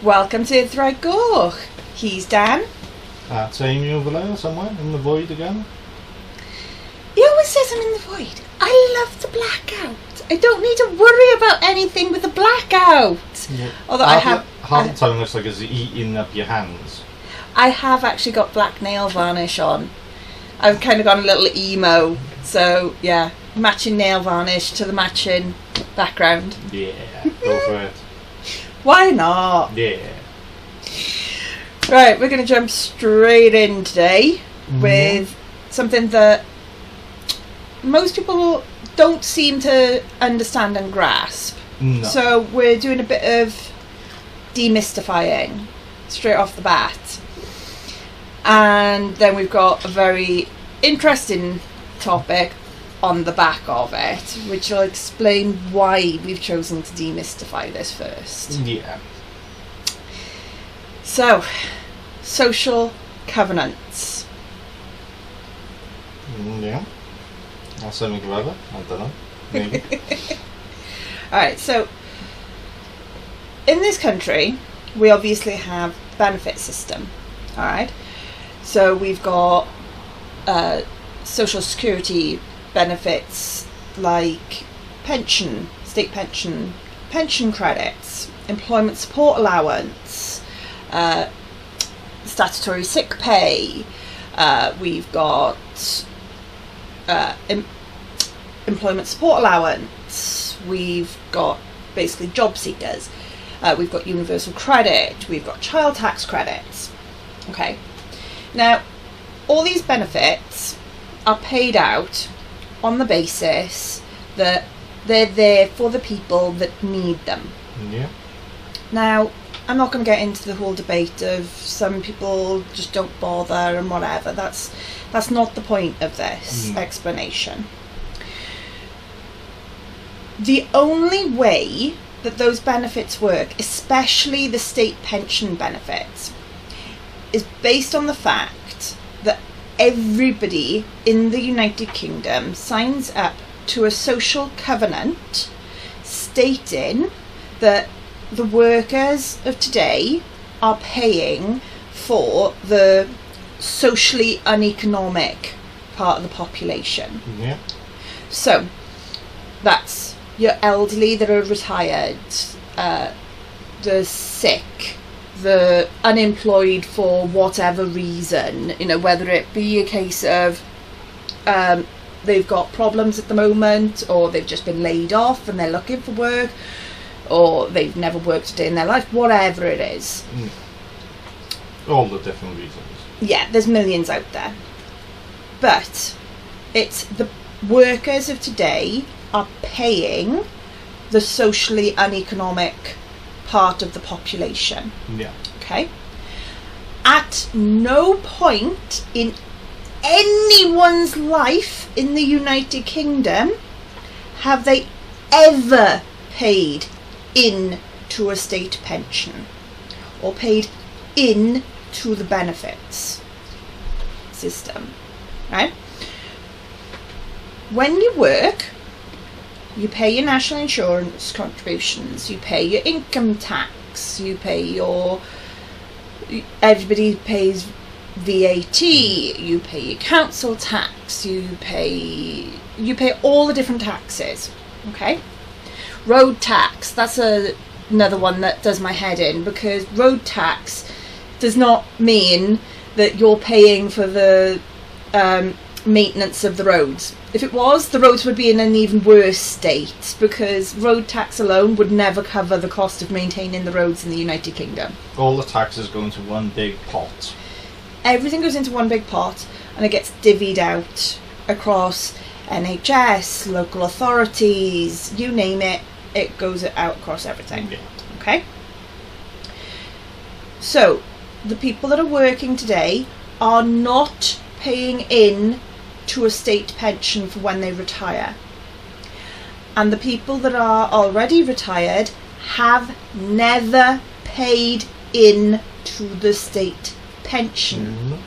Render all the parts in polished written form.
Welcome to Thread Goch. He's Dan. That's Amy over there somewhere in the void again. He always says I'm in the void. I love the blackout. I don't need to worry about anything with the blackout. Yeah. Although half the time looks like it's eating up your hands. I have actually got black nail varnish on. I've kind of gone a little emo. So, yeah, matching nail varnish to the matching background. Yeah, go for it. Why not? Yeah. Right, we're going to jump straight in today with something that most people don't seem to understand and grasp. No. So we're doing a bit of demystifying straight off the bat. And then we've got a very interesting topic on the back of it, which will explain why we've chosen to demystify this first. Yeah. So, social covenants. Yeah. Or something clever. I don't know. Maybe. Alright, so in this country, we obviously have benefit system. Alright? So we've got social security benefits like pension, state pension, pension credits, employment support allowance, statutory sick pay. We've got employment support allowance. We've got basically job seekers. We've got universal credit. We've got child tax credits. Okay. Now, all these benefits are paid out on the basis that they're there for the people that need them. Yeah. Now, I'm not going to get into the whole debate of some people just don't bother and whatever. That's not the point of this explanation. The only way that those benefits work, especially the state pension benefits, is based on the fact that everybody in the United Kingdom signs up to a social covenant stating that the workers of today are paying for the socially uneconomic part of the population. Yeah. So that's your elderly that are retired, the sick, the unemployed for whatever reason, whether it be a case of they've got problems at the moment, or they've just been laid off and they're looking for work, or they've never worked a day in their life, whatever it is. All the different reasons. Yeah, there's millions out there. But it's the workers of today are paying the socially uneconomic part of the population. Yeah. Okay? At no point in anyone's life in the United Kingdom have they ever paid into a state pension or paid into the benefits system. Right? When you work, you pay your national insurance contributions, you pay your income tax, you pay everybody pays VAT, you pay your council tax, you pay all the different taxes, okay? Road tax, that's another one that does my head in, because road tax does not mean that you're paying for the maintenance of the roads. If it was, the roads would be in an even worse state, because road tax alone would never cover the cost of maintaining the roads in the United Kingdom. All the taxes go into one big pot. Everything goes into one big pot, and it gets divvied out across NHS, local authorities, you name it, it goes out across everything. Yeah. Okay? So, the people that are working today are not paying in to a state pension for when they retire. And the people that are already retired have never paid in to the state pension.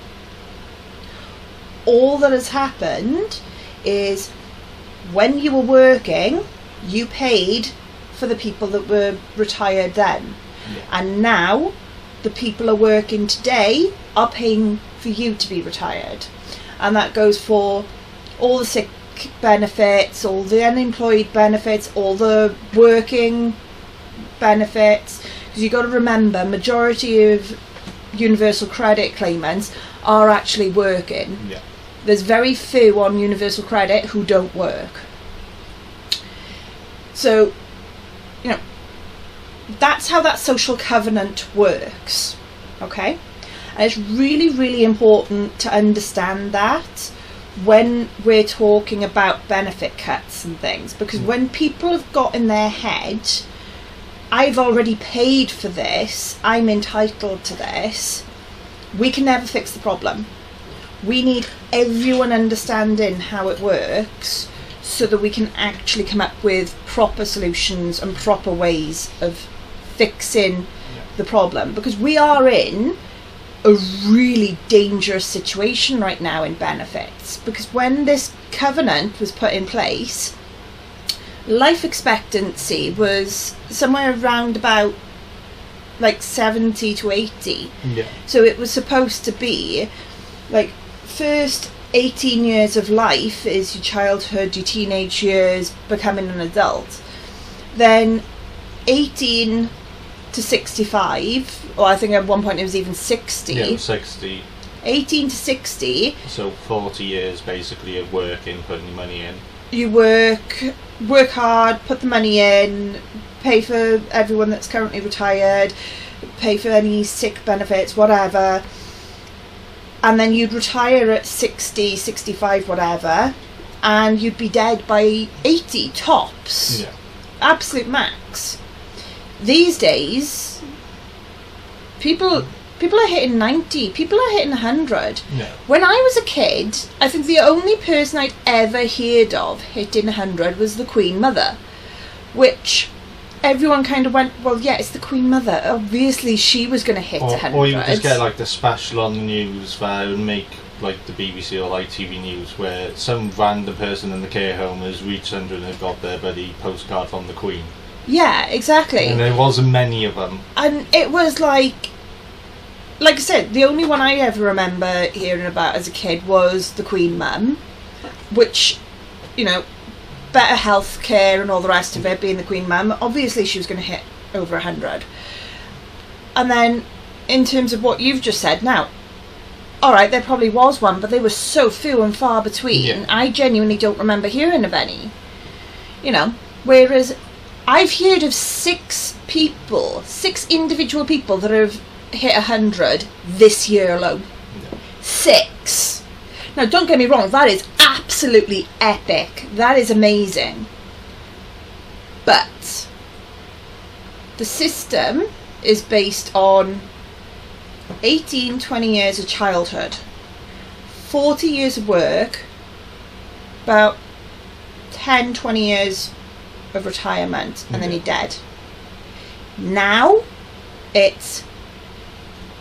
All that has happened is when you were working, you paid for the people that were retired then. And now the people are working today are paying for you to be retired. And that goes for all the sick benefits, all the unemployed benefits, all the working benefits. Because you've got to remember, majority of universal credit claimants are actually working. Yeah. There's very few on universal credit who don't work. So, that's how that social covenant works. Okay? And it's really, really important to understand that when we're talking about benefit cuts and things. Because when people have got in their head, I've already paid for this, I'm entitled to this, we can never fix the problem. We need everyone understanding how it works so that we can actually come up with proper solutions and proper ways of fixing the problem. Because we are in a really dangerous situation right now in benefits. Because when this covenant was put in place, life expectancy was somewhere around about like 70 to 80. Yeah. So it was supposed to be like first 18 years of life is your childhood, your teenage years, becoming an adult. Then 18 to 65, or I think at one point it was even 60. Yeah, 60. 18 to 60. So 40 years basically of working, putting your money in. You work hard, put the money in, pay for everyone that's currently retired, pay for any sick benefits, whatever. And then you'd retire at 60, 65, whatever, and you'd be dead by 80 tops. Yeah. Absolute max. These days, people are hitting 90, people are hitting 100. Yeah. When I was a kid, I think the only person I'd ever heard of hitting 100 was the Queen Mother, which everyone kind of went, well, yeah, it's the Queen Mother. Obviously, she was going to hit 100. Or you would just get like the special on the news where it would make like the BBC or like TV News where some random person in the care home has reached 100 and they've got their bloody postcard from the Queen. Yeah, exactly. And there wasn't many of them. And it was like I said, the only one I ever remember hearing about as a kid was the Queen Mum, which, better health care and all the rest of it, being the Queen Mum. Obviously she was going to hit over 100. And then in terms of what you've just said now, alright, there probably was one, but they were so few and far between. Yeah. I genuinely don't remember hearing of any. Whereas I've heard of 6 individual people that have hit 100 this year alone. Yeah. 6. Now, don't get me wrong, that is absolutely epic. That is amazing. But the system is based on 18, 20 years of childhood, 40 years of work, about 10, 20 years of retirement, and then you're dead. Now, it's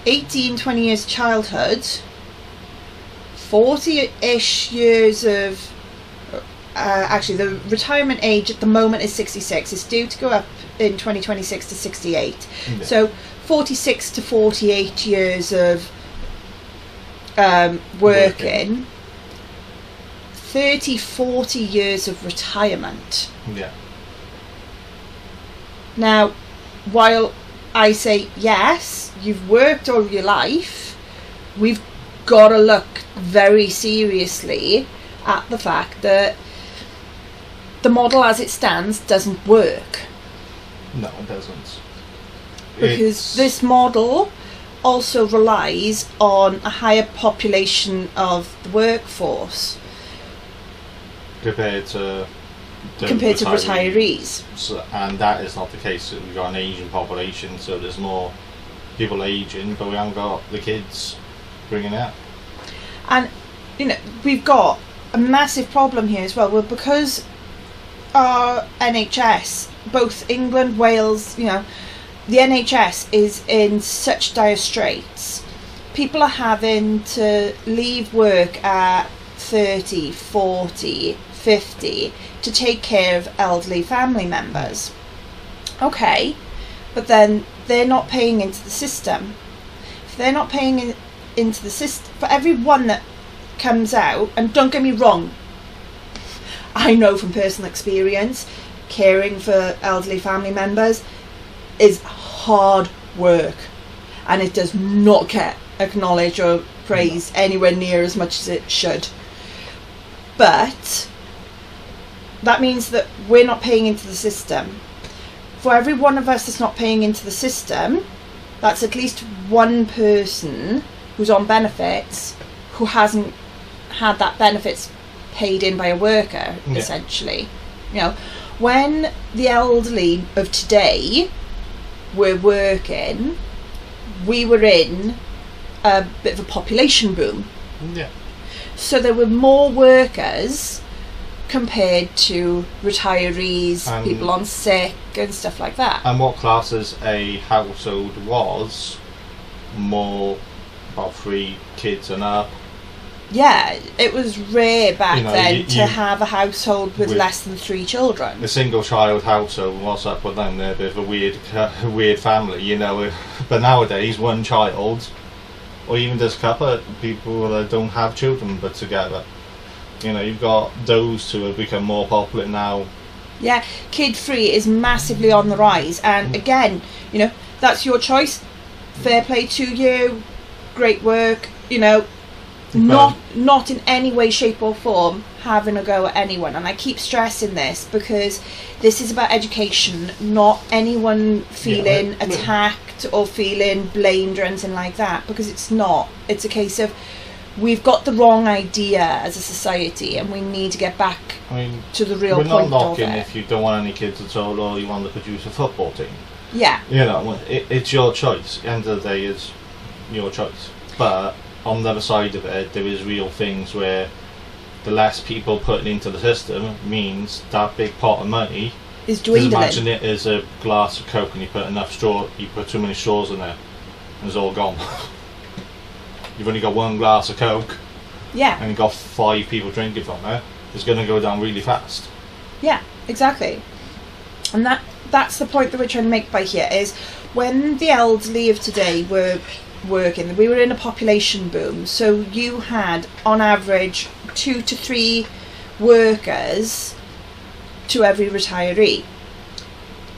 18, 20 years of childhood, 40-ish years of... actually, the retirement age at the moment is 66. It's due to go up in 2026 to 68. Yeah. So, 46 to 48 years of working. 30, 40 years of retirement. Yeah. Now, while I say yes, you've worked all your life, we've got to look very seriously at the fact that the model as it stands doesn't work. No, it doesn't. Because this model also relies on a higher population of the workforce compared to retirees. So, and that is not the case. We've got an aging population, so there's more people aging, but we haven't got the kids bringing out. And we've got a massive problem here as well. Well, because our NHS, both England, Wales, the NHS is in such dire straits. People are having to leave work at 30, 40, 50 to take care of elderly family members. Okay, but then they're not paying into the system. If they're not paying into the system, for every one that comes out, and don't get me wrong, I know from personal experience, caring for elderly family members is hard work, and it does not get acknowledged or praised anywhere near as much as it should. But that means that we're not paying into the system. For every one of us that's not paying into the system, that's at least one person who's on benefits who hasn't had that benefits paid in by a worker, essentially. You know, when the elderly of today were working, we were in a bit of a population boom. Yeah. So there were more workers compared to retirees, and people on sick and stuff like that. And what classes a household was more about 3 kids and up. Yeah, it was rare back then to have a household with less than 3 children. A single child household, what's up with them? They're a bit of a weird family, you know. But nowadays, one child, or even just a couple of people that don't have children but together. You know, you've got those two have become more popular now. Yeah, kid-free is massively on the rise, and again, you know, that's your choice. Fair play to you, great work, you know. Not in any way, shape or form having a go at anyone, and I keep stressing this because this is about education, not anyone feeling attacked or feeling blamed or anything like that, because it's not. It's a case of we've got the wrong idea as a society, and we need to get back to the real point of it. We're not knocking if you don't want any kids at all, or you want to produce a football team. Yeah. You know, it's your choice. At the end of the day, it's your choice. But on the other side of it, there is real things where the less people putting into the system means that big pot of money is dwindling. Imagine it as a glass of Coke and you put too many straws in there and it's all gone. You've only got one glass of Coke, and you've got 5 people drinking from it. It's going to go down really fast. Yeah, exactly. And that's the point that we're trying to make by here is when the elderly of today were working, we were in a population boom, so you had on average 2 to 3 workers to every retiree.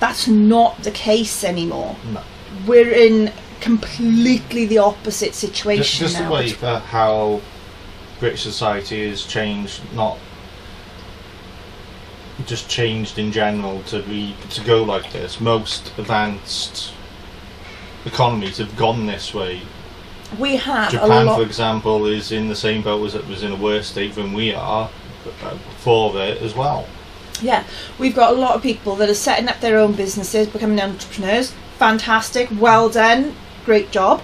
That's not the case anymore. No. We're in completely the opposite situation just now. the way for how British society has changed, not just changed in general to go like this. Most advanced economies have gone this way. We have Japan, for example, is in the same boat as it was in a worse state than we are before it as well. Yeah, we've got a lot of people that are setting up their own businesses, becoming entrepreneurs. Fantastic, well done, great job.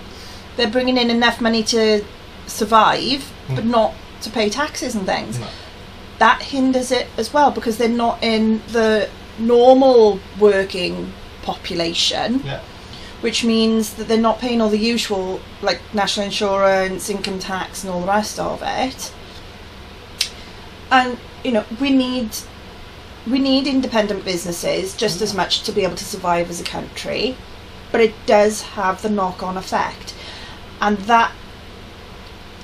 They're bringing in enough money to survive, but not to pay taxes and things. No. That hinders it as well because they're not in the normal working population. Yeah. Which means that they're not paying all the usual, like national insurance, income tax and all the rest of it. And, you know, we need independent businesses just as much to be able to survive as a country, but it does have the knock-on effect. And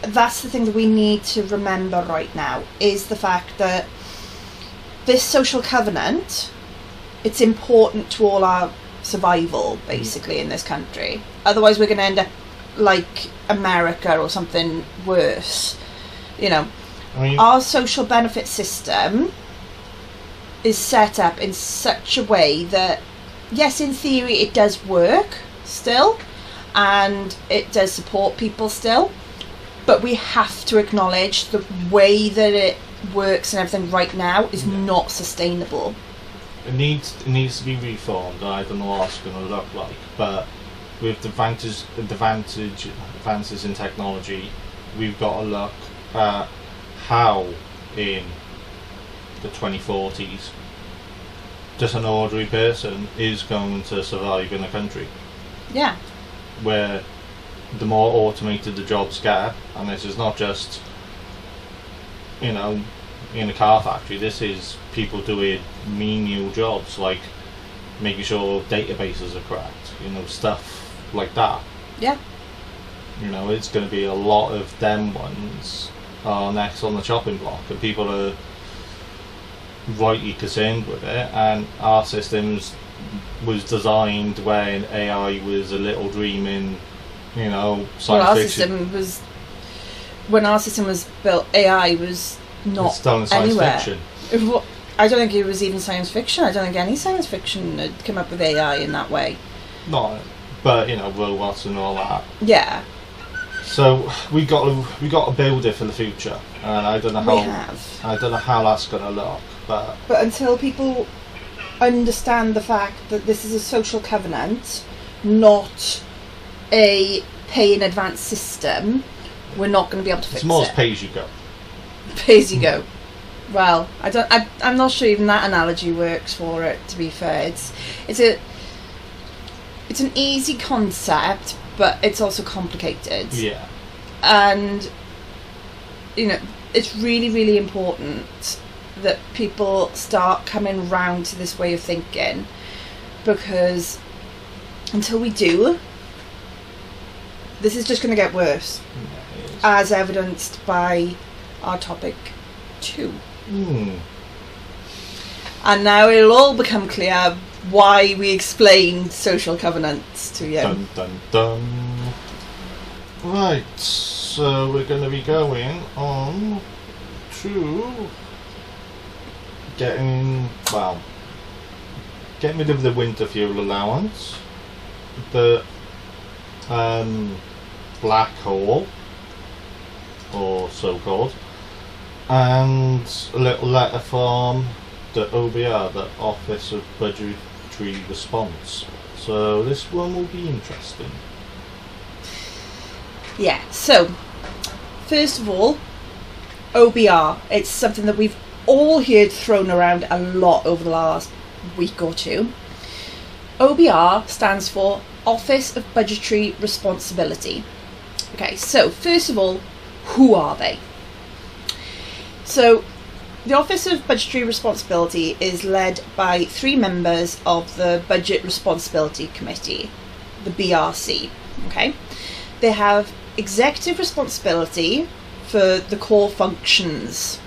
that's the thing that we need to remember right now, is the fact that this social covenant, it's important to all our survival basically in this country. Otherwise we're going to end up like America or something worse. You know, our social benefit system is set up in such a way that yes, in theory it does work still and it does support people still, but we have to acknowledge the way that it works and everything right now is not sustainable. It needs to be reformed. I don't know what it's going to look like, but with the advances in technology, we've got to look at how in the 2040s just an ordinary person is going to survive in a country. Yeah. Where the more automated the jobs get, and this is not just, you know, in a car factory, this is people doing menial jobs like making sure databases are correct, stuff like that. Yeah. It's going to be a lot of them ones are next on the chopping block, and people are rightly concerned with it. And our systems was designed when AI was a little dream in, science fiction. When our system was built, AI was not It's still in science anywhere. fiction. I don't think it was even science fiction. I don't think any science fiction had come up with AI in that way. Not, but robots and all that. Yeah. So we got to build it for the future, and I don't know how. We have. I don't know how that's going to look, but until people understand the fact that this is a social covenant, not a pay in advance system, we're not going to be able to fix it. it's more as pay as you go. Pay as you go. Well, I'm not sure even that analogy works for it. To be fair, it's an easy concept, but it's also complicated. Yeah. And it's really, really important that people start coming round to this way of thinking, because until we do, this is just going to get worse, as evidenced by our topic 2. And now it'll all become clear why we explained social covenants to you. Dun dun dun. Right, so we're going to be going on to getting rid of the winter fuel allowance, the black hole, or so-called, and a little letter from the OBR, the Office of Budgetary Response. So this one will be interesting. Yeah, so first of all, OBR, it's something that we've all heard thrown around a lot over the last week or two. OBR stands for Office of Budgetary Responsibility. Okay, so first of all, who are they? So the Office of Budgetary Responsibility is led by 3 members of the Budget Responsibility Committee, the BRC. Okay, they have executive responsibility for the core functions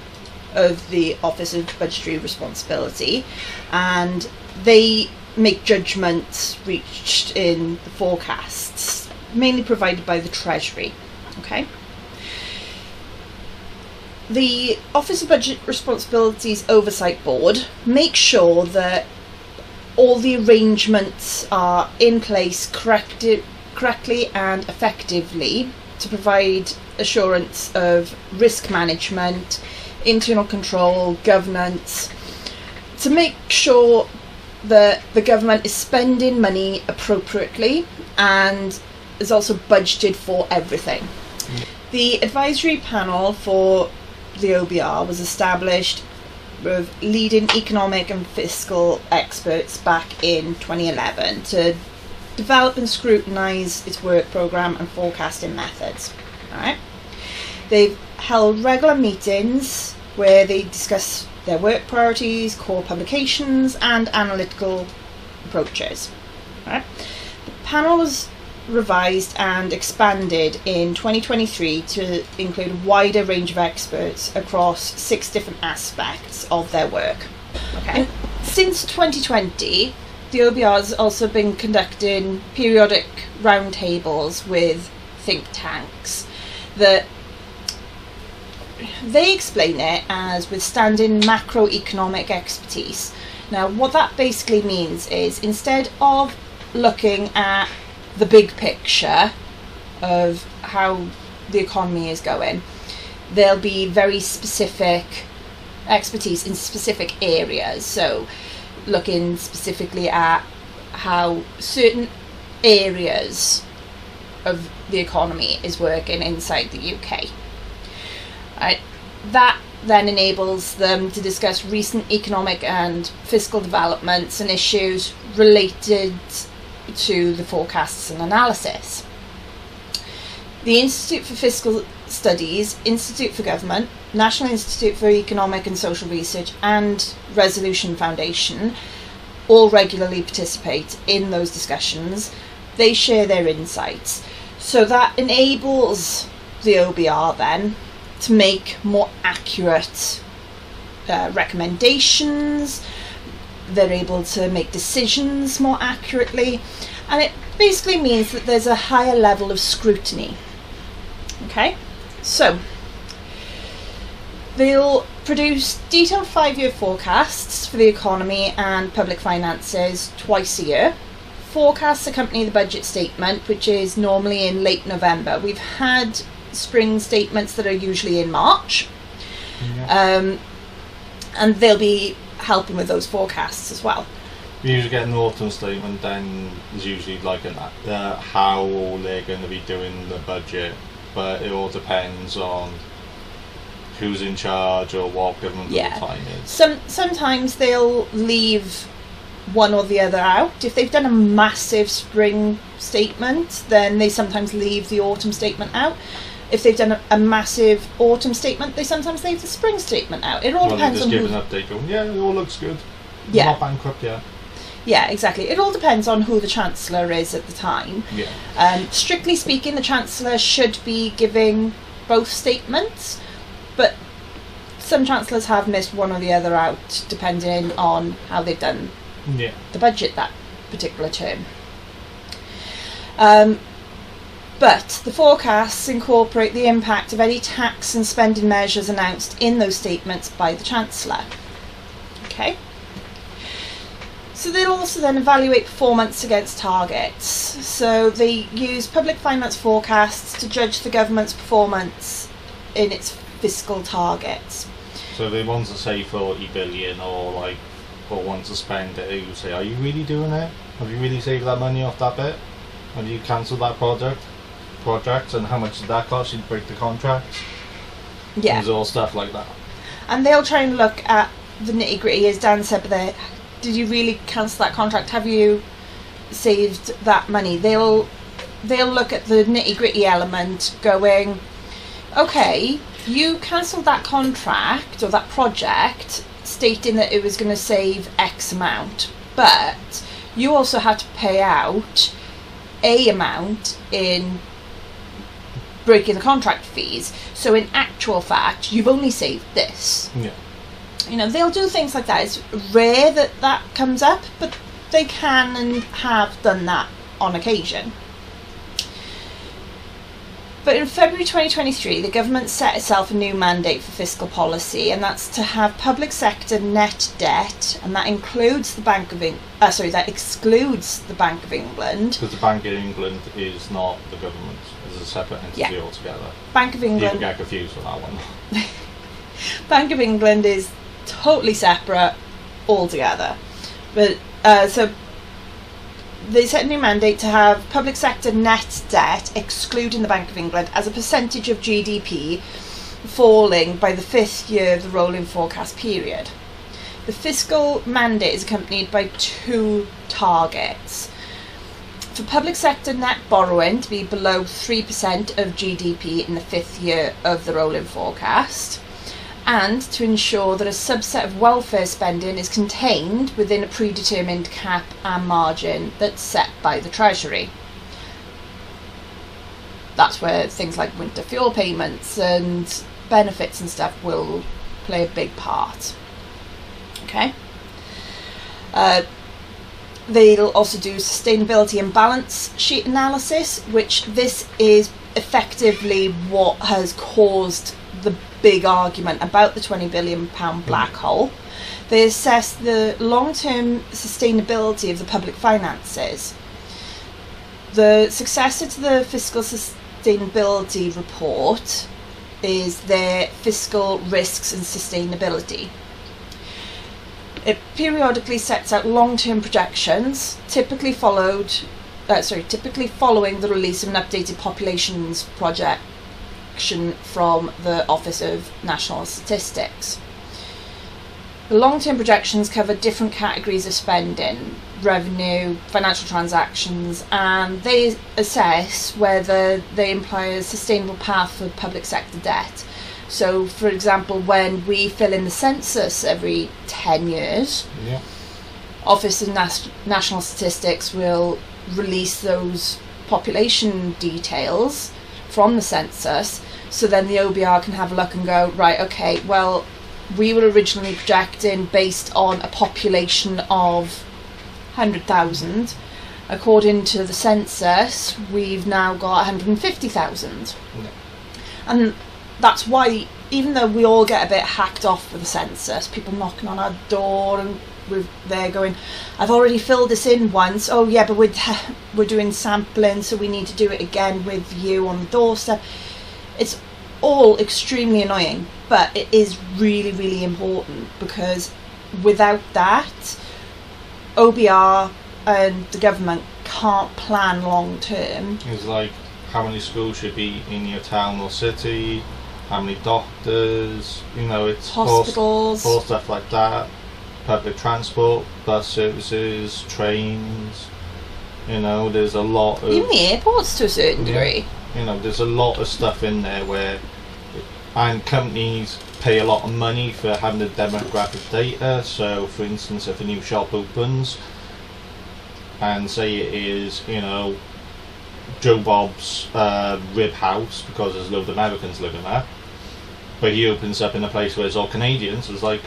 of the Office of Budgetary Responsibility, and they make judgments reached in the forecasts, mainly provided by the Treasury. Okay. The Office of Budget Responsibilities Oversight Board makes sure that all the arrangements are in place correctly and effectively to provide assurance of risk management, internal control, governance, to make sure that the government is spending money appropriately and is also budgeted for everything. The advisory panel for the OBR was established with leading economic and fiscal experts back in 2011 to develop and scrutinise its work programme and forecasting methods. Alright. They've held regular meetings where they discuss their work priorities, core publications and analytical approaches. Alright. The panel was revised and expanded in 2023 to include a wider range of experts across 6 different aspects of their work. Okay. Since 2020, the OBR has also been conducting periodic roundtables with think tanks that they explain it as withstanding macroeconomic expertise. Now, what that basically means is instead of looking at the big picture of how the economy is going, there'll be very specific expertise in specific areas. So looking specifically at how certain areas of the economy is working inside the UK. Right. That then enables them to discuss recent economic and fiscal developments and issues related to the forecasts and analysis. The Institute for Fiscal Studies, Institute for Government, National Institute for Economic and Social Research and Resolution Foundation all regularly participate in those discussions. They share their insights. So that enables the OBR then to make more accurate recommendations. They're able to make decisions more accurately, and it basically means that there's a higher level of scrutiny. Okay, so they'll produce detailed 5-year forecasts for the economy and public finances twice a year. Forecasts accompany the budget statement, which is normally in late November. We've had spring statements that are usually in March, and they'll be helping with those forecasts as well. You usually get an autumn statement, then there's usually like how they're going to be doing the budget, but it all depends on who's in charge or what government at the time is. Sometimes they'll leave one or the other out. If they've done a massive spring statement, then they sometimes leave the autumn statement out. If they've done a massive autumn statement, they sometimes leave the spring statement out. It all depends on who... Just give an update going, yeah, it all looks good. Yeah. Not bankrupt yet. Yeah, exactly. It all depends on who the Chancellor is at the time. Yeah. Strictly speaking, the Chancellor should be giving both statements, but some Chancellors have missed one or the other out, depending on how they've done the budget that particular term. But the forecasts incorporate the impact of any tax and spending measures announced in those statements by the Chancellor. Okay. So they'll also then evaluate performance against targets. So they use public finance forecasts to judge the government's performance in its fiscal targets. So if they want to say 40 billion or want to spend it, you say, are you really doing it? Have you really saved that money off that bit? Have you cancelled that project? And how much did that cost you to break the contract? Yeah. There's all stuff like that. And they'll try and look at the nitty gritty, as Dan said, but did you really cancel that contract? Have you saved that money? They'll look at the nitty gritty element, going, okay, you cancelled that contract or that project, stating that it was going to save X amount, but you also had to pay out a amount in breaking the contract fees. So in actual fact, you've only saved this. Yeah. They'll do things like that. It's rare that comes up, but they can and have done that on occasion. But in February 2023, the government set itself a new mandate for fiscal policy, and that's to have public sector net debt, and that includes the that excludes the Bank of England. Because the Bank of England is not the government; it's a separate entity altogether. Bank of England. People get confused with that one. Bank of England is totally separate altogether. But so they set a new mandate to have public sector net debt, excluding the Bank of England, as a percentage of GDP falling by the 5th year of the rolling forecast period. The fiscal mandate is accompanied by 2 targets. For public sector net borrowing to be below 3% of GDP in the 5th year of the rolling forecast, and to ensure that a subset of welfare spending is contained within a predetermined cap and margin that's set by the Treasury. That's where things like winter fuel payments and benefits and stuff will play a big part. Okay. They'll also do sustainability and balance sheet analysis, which this is effectively what has caused the big argument about the £20 billion black hole. They assess the long-term sustainability of the public finances. The successor to the fiscal sustainability report is their fiscal risks and sustainability. It periodically sets out long-term projections, typically following the release of an updated populations projection from the Office of National Statistics. The long-term projections cover different categories of spending, revenue, financial transactions, and they assess whether they imply a sustainable path for public sector debt. So, for example, when we fill in the census every 10 years, Office of National Statistics will release those population details from the census, so then the OBR can have a look and go, right, okay, well, we were originally projecting based on a population of 100,000. According to the census, we've now got 150,000. Yeah. And that's why, even though we all get a bit hacked off with the census, people knocking on our door and they're going, I've already filled this in once. Oh yeah, but we're doing sampling, so we need to do it again with you on the doorstep. It's all extremely annoying, but it is really, really important, because without that, OBR and the government can't plan long term. It's like how many schools should be in your town or city, how many doctors, it's hospitals, all stuff like that. Public transport, bus services, trains, there's a lot of... Even the airports to a certain degree. There's a lot of stuff in there and companies pay a lot of money for having the demographic data. So, for instance, if a new shop opens, and say it is, Joe Bob's rib house, because there's a load of Americans living there, but he opens up in a place where it's all Canadians, it's like,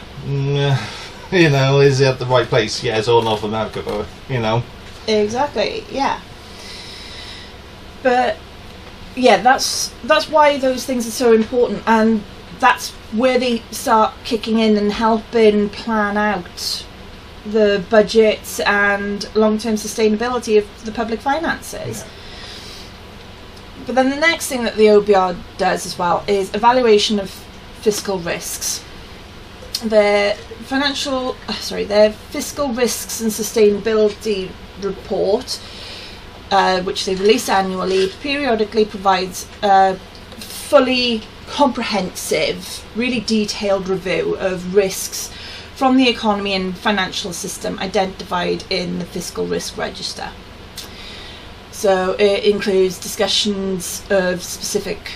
is it at the right place? Yeah, it's all North America, but, Exactly, yeah. But, yeah, that's why those things are so important, and that's where they start kicking in and helping plan out the budgets and long-term sustainability of the public finances. Yeah. But then the next thing that the OBR does as well is evaluation of fiscal risks. Their fiscal risks and sustainability report, which they release annually, periodically provides a fully comprehensive, really detailed review of risks from the economy and financial system identified in the Fiscal Risk Register. So it includes discussions of specific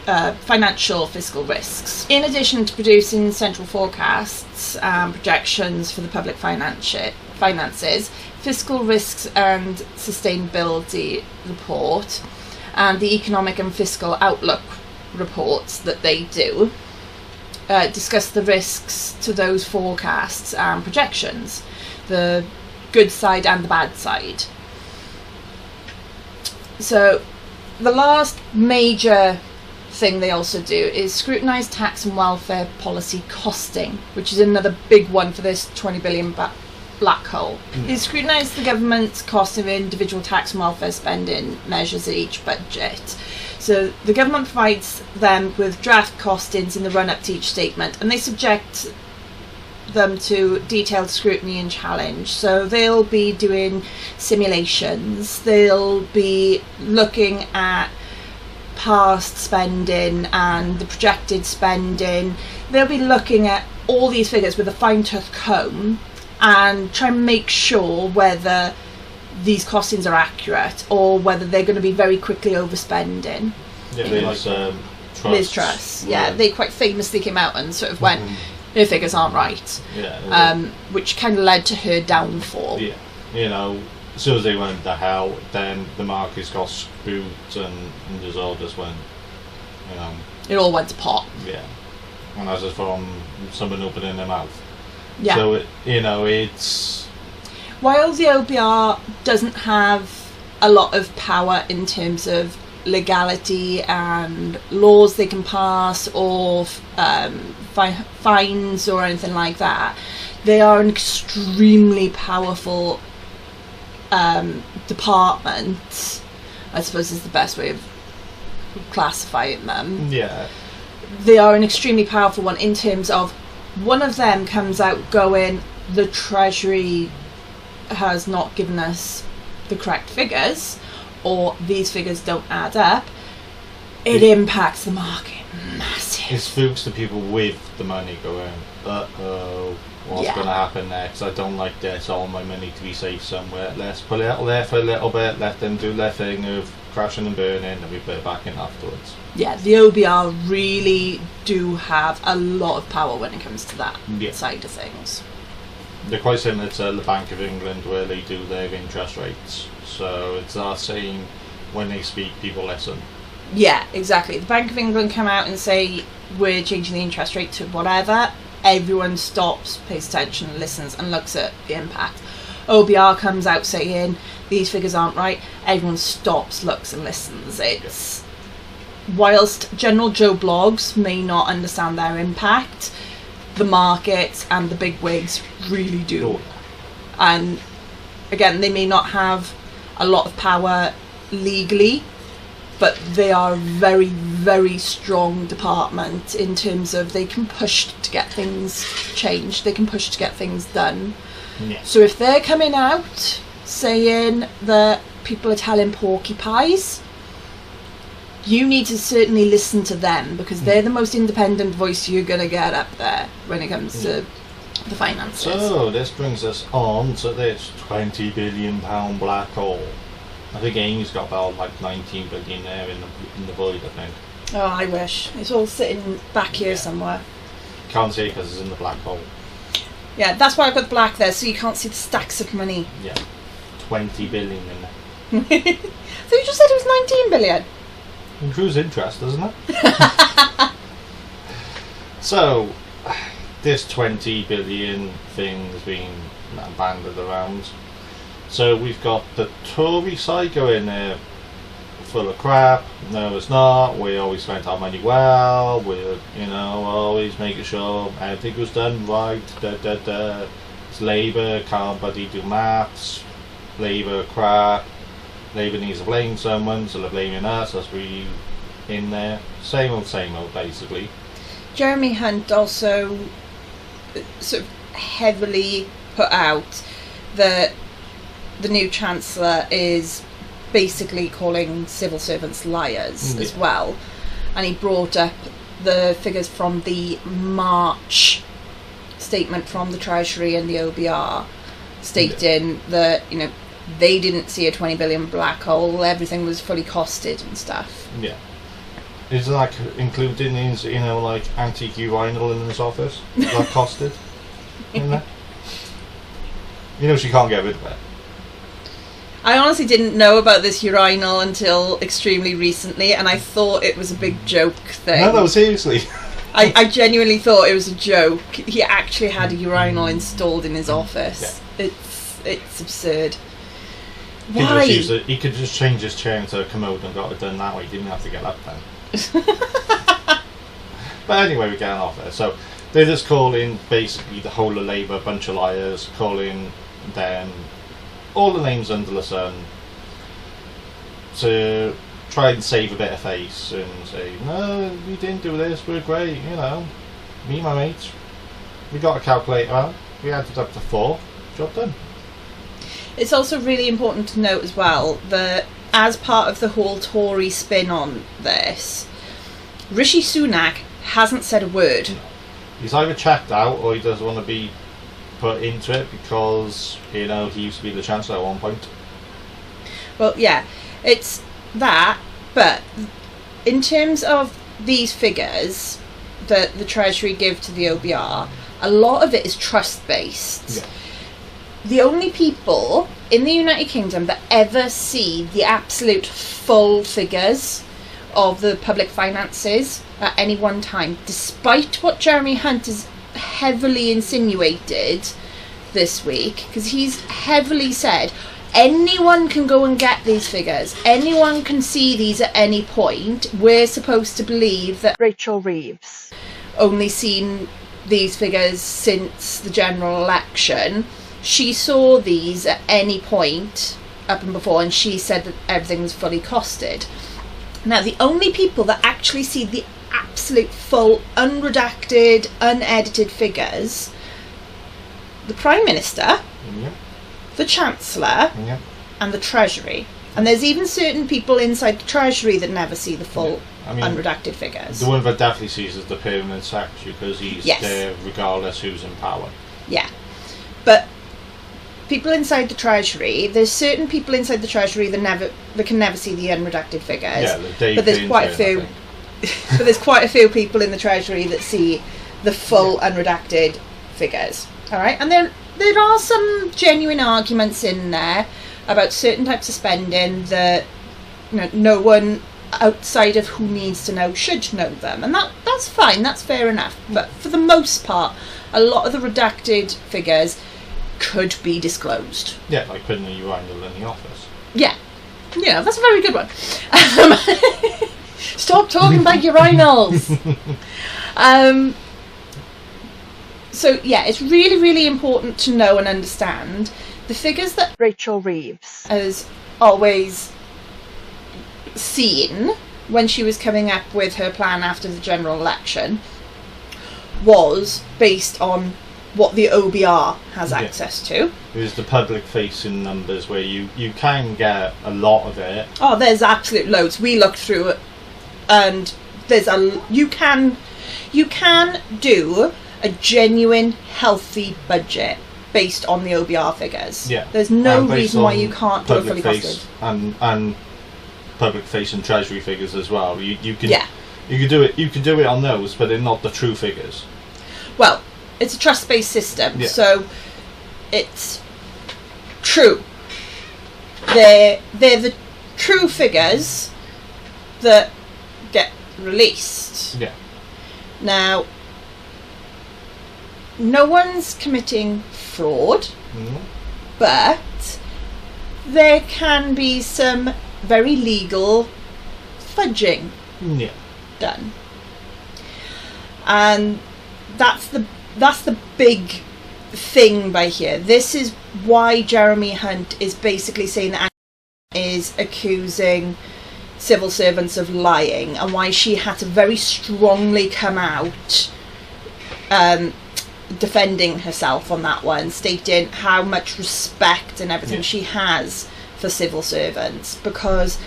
financial fiscal risks. In addition to producing central forecasts and projections for the public finances, Fiscal Risks and Sustainability Report and the Economic and Fiscal Outlook reports that they do discuss the risks to those forecasts and projections, the good side and the bad side. So the last major thing they also do is scrutinise tax and welfare policy costing, which is another big one for this 20 billion black hole. They scrutinise the government's cost of individual tax and welfare spending measures at each budget. So the government provides them with draft costings in the run-up to each statement, and they subject them to detailed scrutiny and challenge. So they'll be doing simulations, they'll be looking at past spending and the projected spending, they'll be looking at all these figures with a fine-tooth comb and try and make sure whether these costings are accurate or whether they're going to be very quickly overspending. Yeah, Liz Truss, yeah, they quite famously came out and sort of went, her figures aren't right, which kind of led to her downfall. Yeah, as soon as they went to hell, then the markets got spooked and just all just went, it all went to pot. Yeah, and that's just from someone opening their mouth. Yeah. So it's while the OBR doesn't have a lot of power in terms of legality and laws they can pass or fines or anything like that, they are an extremely powerful department, I suppose is the best way of classifying them. Yeah. They are an extremely powerful one in terms of one of them comes out going, the Treasury has not given us the correct figures, or these figures don't add up, it impacts the market massive. It spooks the people with the money going, uh-oh, what's going to happen next? I don't like this, I want my money to be safe somewhere. Let's put it out there for a little bit, let them do their thing of crashing and burning, and we put it back in afterwards. Yeah, the OBR really do have a lot of power when it comes to that side of things. They're quite similar to the Bank of England, where they do their interest rates. So it's that saying, when they speak, people listen. Yeah, exactly. The Bank of England come out and say, we're changing the interest rate to whatever. Everyone stops, pays attention, listens, and looks at the impact. OBR comes out saying, these figures aren't right. Everyone stops, looks, and listens. It's... Whilst General Joe blogs may not understand their impact, the markets and the big wigs really do. Oh. And again, they may not have a lot of power legally, but they are a very, very strong department in terms of they can push to get things changed, they can push to get things done. Yeah. So if they're coming out saying that people are telling porcupines, you need to certainly listen to them, because they're the most independent voice you're going to get up there when it comes to the finances. So this brings us on to this £20 billion black hole. I think Amy's got about like 19 billion there in the void, I think. Oh, I wish. It's all sitting back here somewhere. Can't see it because it's in the black hole. Yeah, that's why I've got the black there, so you can't see the stacks of money. Yeah, 20 billion in there. So you just said it was 19 billion? Improves interest, doesn't it? So, this 20 billion thing's been banded around. So we've got the Tory side going there, full of crap. No, it's not. We always spent our money well. We're, always making sure everything was done right. It's Labour, can't bloody do maths. Labour crap. Labour needs to blame someone, so they're blaming us as we in there. Same old, basically. Jeremy Hunt also sort of heavily put out that the new Chancellor is basically calling civil servants liars as well. And he brought up the figures from the March statement from the Treasury and the OBR, stating that, they didn't see a 20 billion black hole, everything was fully costed and stuff. Yeah. Is like including his, like antique urinal in his office? Is that costed? In there? She can't get rid of it. I honestly didn't know about this urinal until extremely recently, and I thought it was a big joke thing. No, seriously. I genuinely thought it was a joke. He actually had a urinal installed in his office. Yeah. It's absurd. Why? He could just change his chair into a commode and got it done that way. He didn't have to get up then. But anyway, we're getting off there. So they're just calling basically the whole of Labour a bunch of liars, calling them all the names under the sun to try and save a bit of face and say, no, we didn't do this, we're great, me and my mates, we got a calculator out, we added up to 4, job done. It's also really important to note as well that as part of the whole Tory spin on this, Rishi Sunak hasn't said a word. He's either checked out or he doesn't want to be put into it because, he used to be the Chancellor at one point. Well, yeah, it's that, but in terms of these figures that the Treasury give to the OBR, a lot of it is trust-based. Yeah. The only people in the United Kingdom that ever see the absolute full figures of the public finances at any one time, despite what Jeremy Hunt has heavily insinuated this week, because he's heavily said anyone can go and get these figures, anyone can see these at any point. We're supposed to believe that Rachel Reeves only seen these figures since the general election. She saw these at any point up and before, and she said that everything was fully costed. Now, the only people that actually see the absolute full, unredacted, unedited figures, the Prime Minister, the Chancellor, and the Treasury. And there's even certain people inside the Treasury that never see the full, unredacted figures. The one that definitely sees is the Permanent Secretary, because he's there regardless who's in power. Yeah. But people inside the Treasury, there's certain people inside the Treasury that can never see the unredacted figures. Yeah, but there's quite a few. But there's quite a few people in the Treasury that see the full unredacted figures. All right, and there are some genuine arguments in there about certain types of spending that no one outside of who needs to know should know them, and that's fine, that's fair enough. But for the most part, a lot of the redacted figures could be disclosed. Yeah, like putting a urinal in the office. Yeah, that's a very good one. Stop talking about urinals. So yeah, it's really, really important to know and understand the figures that Rachel Reeves has always seen when she was coming up with her plan after the general election was based on what the OBR has access to. There's the public facing numbers where you can get a lot of it. Oh, there's absolute loads. We looked through it, and you can do a genuine healthy budget based on the OBR figures. Yeah. There's no reason why you can't do a fully costed. And public facing Treasury figures as well. You can do it on those, but they're not the true figures. Well, it's a trust based system, yeah. So it's true. They're the true figures that get released. Yeah. Now, no one's committing fraud, but there can be some very legal fudging done, and that's the big thing by here. This is why Jeremy Hunt is basically saying that is accusing civil servants of lying, and why she had to very strongly come out defending herself on that one, stating how much respect and everything she has for civil servants, because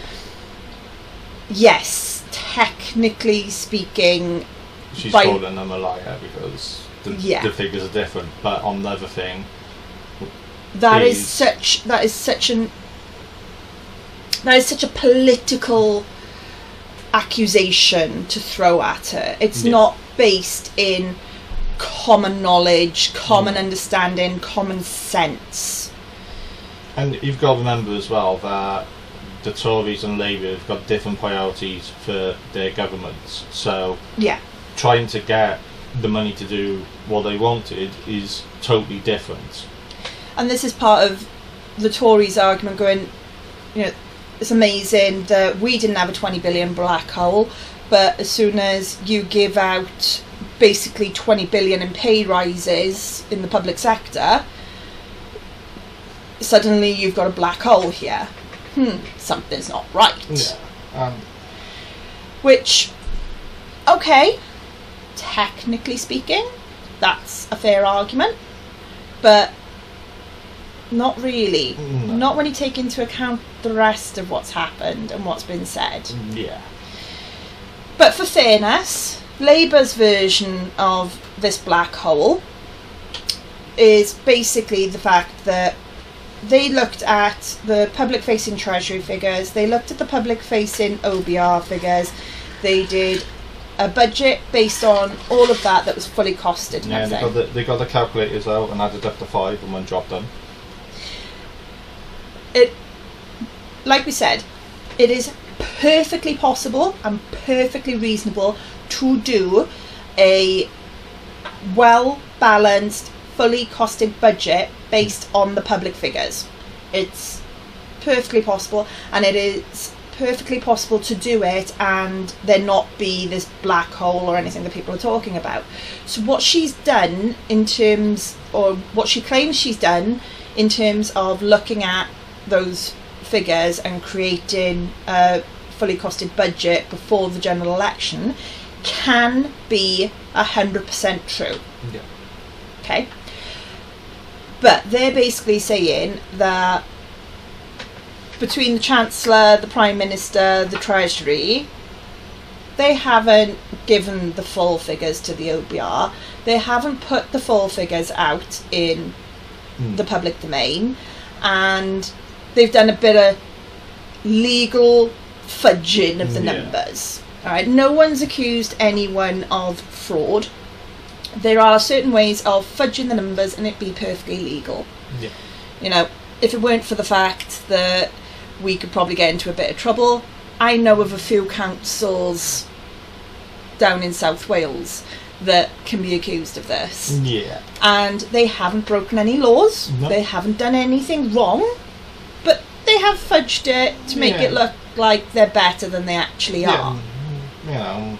yes, technically speaking, she's calling them a liar because the figures are different, but on the other thing, that is such a political accusation to throw at her. It's not based in common knowledge, common understanding, common sense. And you've got to remember as well that the Tories and Labour have got different priorities for their governments. So trying to get the money to do what they wanted is totally different. And this is part of the Tories' argument going, it's amazing that we didn't have a 20 billion black hole, but as soon as you give out basically 20 billion in pay rises in the public sector, suddenly you've got a black hole here. Something's not right. Yeah. Which, okay, technically speaking, that's a fair argument, but not really. No. Not when you take into account the rest of what's happened and what's been said. Yeah. But for fairness, Labour's version of this black hole is basically the fact that they looked at the public-facing Treasury figures, they looked at the public-facing OBR figures, they did a budget based on all of that was fully costed. Yeah, they got the calculators out and added up to 5 and one job done. Like we said, it is perfectly possible and perfectly reasonable to do a well-balanced, fully costed budget based on the public figures. It's perfectly possible, and it is perfectly possible to do it and there not be this black hole or anything that people are talking about. So what she's done what she claims she's done in terms of looking at those figures and creating a fully costed budget before the general election can be 100% true. Yeah. Okay. But they're basically saying that between the Chancellor, the Prime Minister, the Treasury, they haven't given the full figures to the OBR. They haven't put the full figures out in the public domain, and they've done a bit of legal fudging of the numbers. All right, no one's accused anyone of fraud. there are certain ways of fudging the numbers and it be perfectly legal. Yeah. You know, if it weren't for the fact that we could probably get into a bit of trouble, I know of a few councils down in South Wales that can be accused of this. Yeah. And they haven't broken any laws, No. they haven't done anything wrong, but they have fudged it to make it look like they're better than they actually are. You know,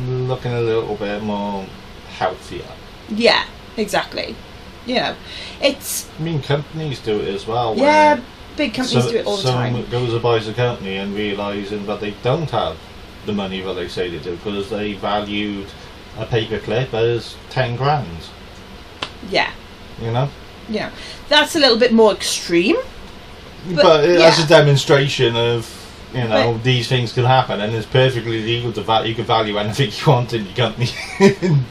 looking a little bit more healthier. Yeah, exactly. You know, it's... I mean, companies do it as well. Yeah, big companies do it all the time. Someone goes and buys a company and realising that they don't have the money that they say they do because they valued a paperclip as 10 grand. Yeah. You know? Yeah. That's a little bit more extreme. But as yeah. a demonstration of, you know, But- these things can happen and it's perfectly legal to value. You can value anything you want in your company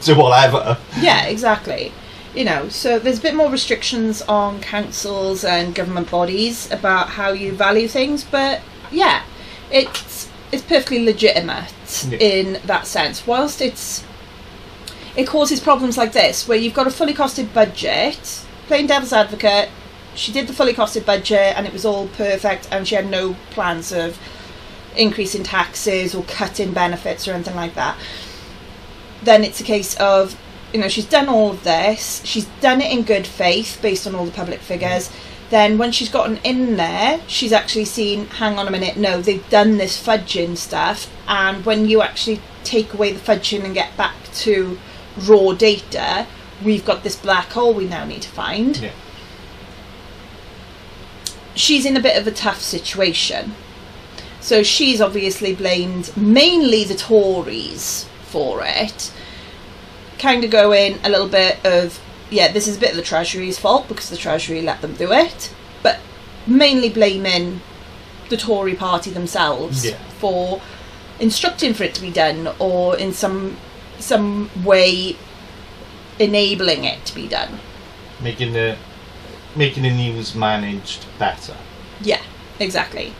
to whatever. Yeah, exactly. You know, so there's a bit more restrictions on councils and government bodies about how you value things, but yeah, it's perfectly legitimate in that sense. Whilst it causes problems like this, where you've got a fully costed budget, playing devil's advocate, she did the fully costed budget and it was all perfect and she had no plans of increasing taxes or cutting benefits or anything like that. Then it's a case of, you know, she's done all of this, she's done it in good faith based on all the public figures. Then when she's gotten in there, she's actually seen, hang on a minute, no, they've done this fudging stuff, and when you actually take away the fudging and get back to raw data, we've got this black hole we now need to find. Yeah. She's in a bit of a tough situation. So she's obviously blamed mainly the Tories for it. Kind of going a little bit of, yeah, this is a bit of the Treasury's fault because the Treasury let them do it, but mainly blaming the Tory party themselves for instructing for it to be done or in some way enabling it to be done. Making the news managed better. Yeah, exactly.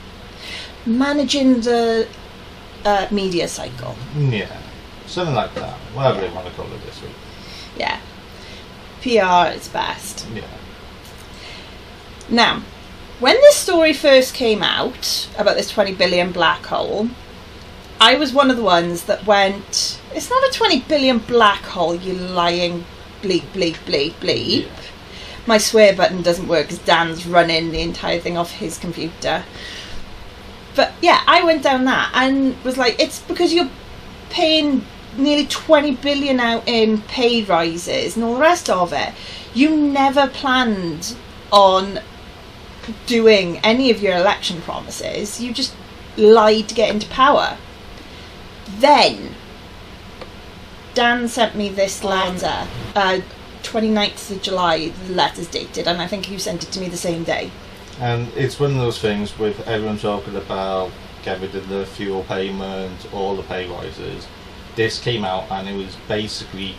Managing the media cycle. Yeah. Something like that. Whatever they want to call it this week. Yeah. PR is best. Yeah. Now, when this story first came out about this 20 billion black hole, I was one of the ones that went, it's not a 20 billion black hole, you lying bleep, bleep, bleep, bleep. Yeah. My swear button doesn't work because Dan's running the entire thing off his computer. But yeah, I went down that and was like, it's because you're paying nearly 20 billion out in pay rises and all the rest of it. You never planned on doing any of your election promises. You just lied to get into power. Then Dan sent me this letter, 29th of July, the letter's dated, and I think you sent it to me the same day. And it's one of those things with everyone talking about get rid of the fuel payment, all the pay rises. This came out and it was basically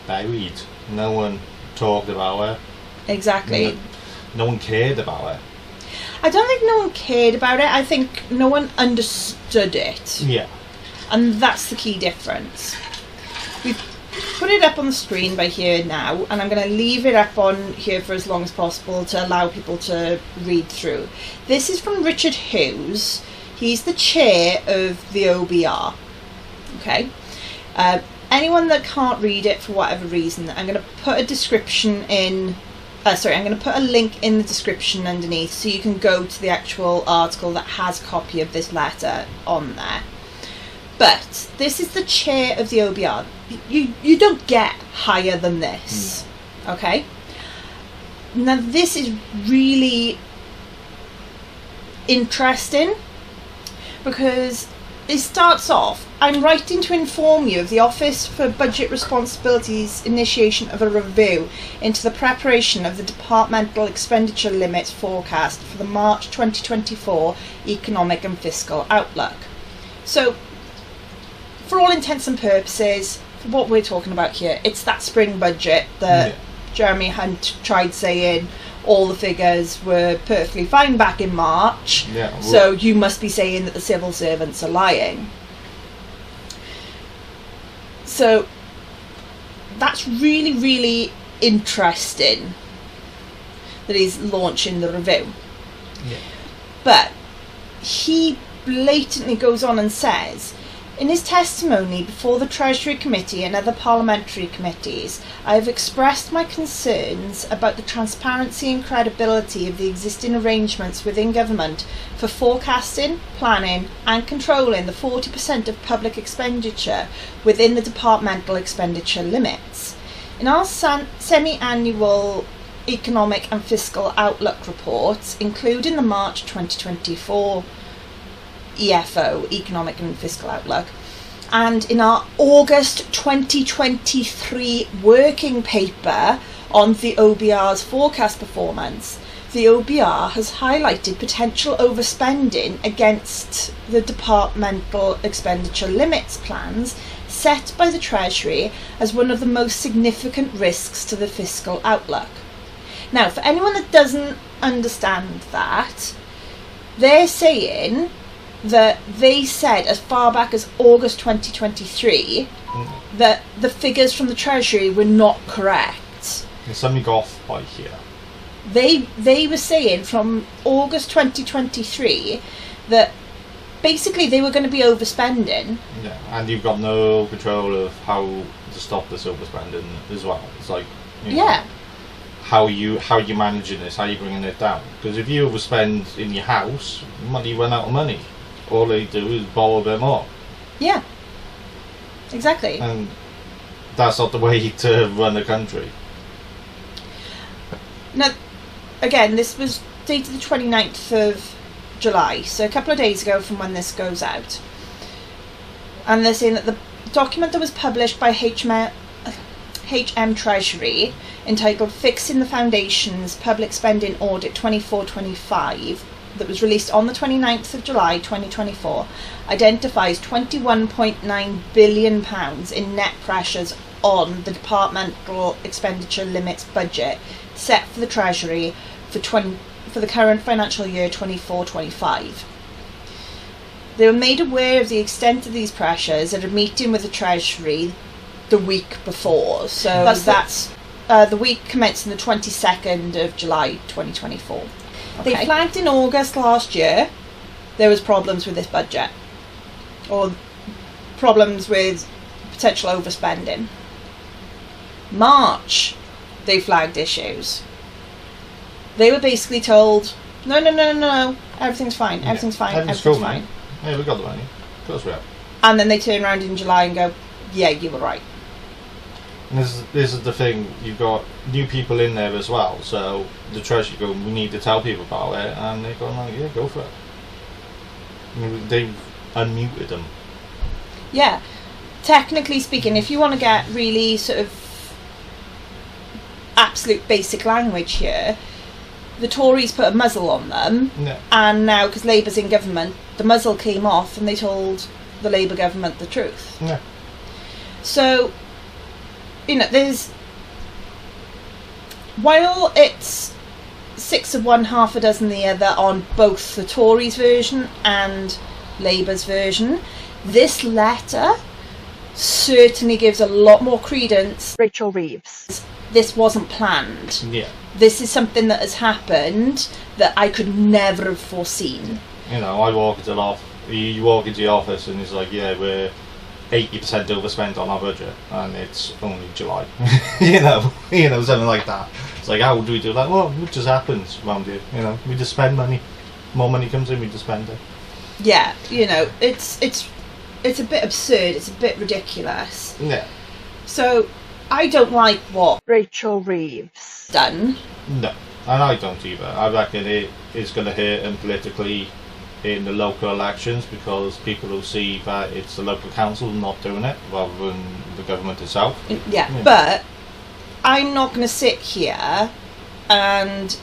buried. No one talked about it. Exactly. No one cared about it. I don't think no one cared about it. I think no one understood it. Yeah. And that's the key difference. We've put it up on the screen by here now, and I'm going to leave it up on here for as long as possible to allow people to read through. This is from Richard Hughes. He's the chair of the OBR. Okay. Anyone that can't read it for whatever reason, I'm going to put a description in. I'm going to put a link in the description underneath so you can go to the actual article that has a copy of this letter on there. But this is the chair of the OBR. You don't get higher than this. Okay? Now this is really interesting because it starts off, I'm writing to inform you of the Office for Budget Responsibilities initiation of a review into the preparation of the Departmental Expenditure Limits forecast for the March 2024 Economic and Fiscal Outlook. So, for all intents and purposes, for what we're talking about here, it's that spring budget that Jeremy Hunt tried saying all the figures were perfectly fine back in March, so you must be saying that the civil servants are lying. So that's really, really interesting that he's launching the review. Yeah. But he blatantly goes on and says, in his testimony before the Treasury Committee and other parliamentary committees, I have expressed my concerns about the transparency and credibility of the existing arrangements within government for forecasting, planning and controlling the 40% of public expenditure within the departmental expenditure limits. In our semi-annual economic and fiscal outlook reports, including the March 2024 EFO, Economic and Fiscal Outlook, and in our August 2023 working paper on the OBR's forecast performance, the OBR has highlighted potential overspending against the departmental expenditure limits plans set by the Treasury as one of the most significant risks to the fiscal outlook. Now, for anyone that doesn't understand that, they're saying that they said as far back as August 2023 that the figures from the Treasury were not correct. There's something off by here. They were saying from August 2023 that basically they were going to be overspending. Yeah, and you've got no control of how to stop this overspending as well. It's like, you know, Yeah. how you managing this, how you bringing it down. Because if you overspend in your house, you run out of money. All they do is borrow a bit more. Yeah. Exactly. And that's not the way to run a country. Now, again, this was dated the 29th of July, so a couple of days ago from when this goes out. And they're saying that the document that was published by HM Treasury, entitled Fixing the Foundations Public Spending Audit 24-25, that was released on the 29th of July 2024, identifies £21.9 billion in net pressures on the departmental expenditure limits budget set for the Treasury for the current financial year 24-25. They were made aware of the extent of these pressures at a meeting with the Treasury the week before. So that's the week commencing the 22nd of July 2024. Okay. They flagged in August last year there was problems with this budget, or problems with potential overspending. March, they flagged issues. They were basically told, no, everything's fine, everything's fine, everything's fine. Yeah, we got the money. Of course we have. And then they turn around in July and go, yeah, you were right. And this is the thing, you've got new people in there as well, so the Treasury go, we need to tell people about it, and they go, like, yeah, go for it. I mean, they've unmuted them. Yeah, technically speaking, if you want to get really sort of absolute basic language here, the Tories put a muzzle on them, Yeah. and now, because Labour's in government, the muzzle came off and they told the Labour government the truth. Yeah. So, you know, while it's 6 of one, half a dozen the other on both the Tories version and Labour's version, this letter certainly gives a lot more credence to Rachel Reeves. This wasn't planned. Yeah. This is something that has happened that I could never have foreseen. You know, I walk into you walk into the office and it's like, yeah, we're 80% overspent on our budget, and it's only July. you know, something like that. It's like, how do we do that? Well, it just happens around here. You know, we just spend money. More money comes in, we just spend it. Yeah, you know, it's a bit absurd. It's a bit ridiculous. Yeah. So I don't like what Rachel Reeves done. No, and I don't either. I reckon it is going to hurt them politically in the local elections, because people will see that it's the local council not doing it rather than the government itself. Yeah. But I'm not going to sit here and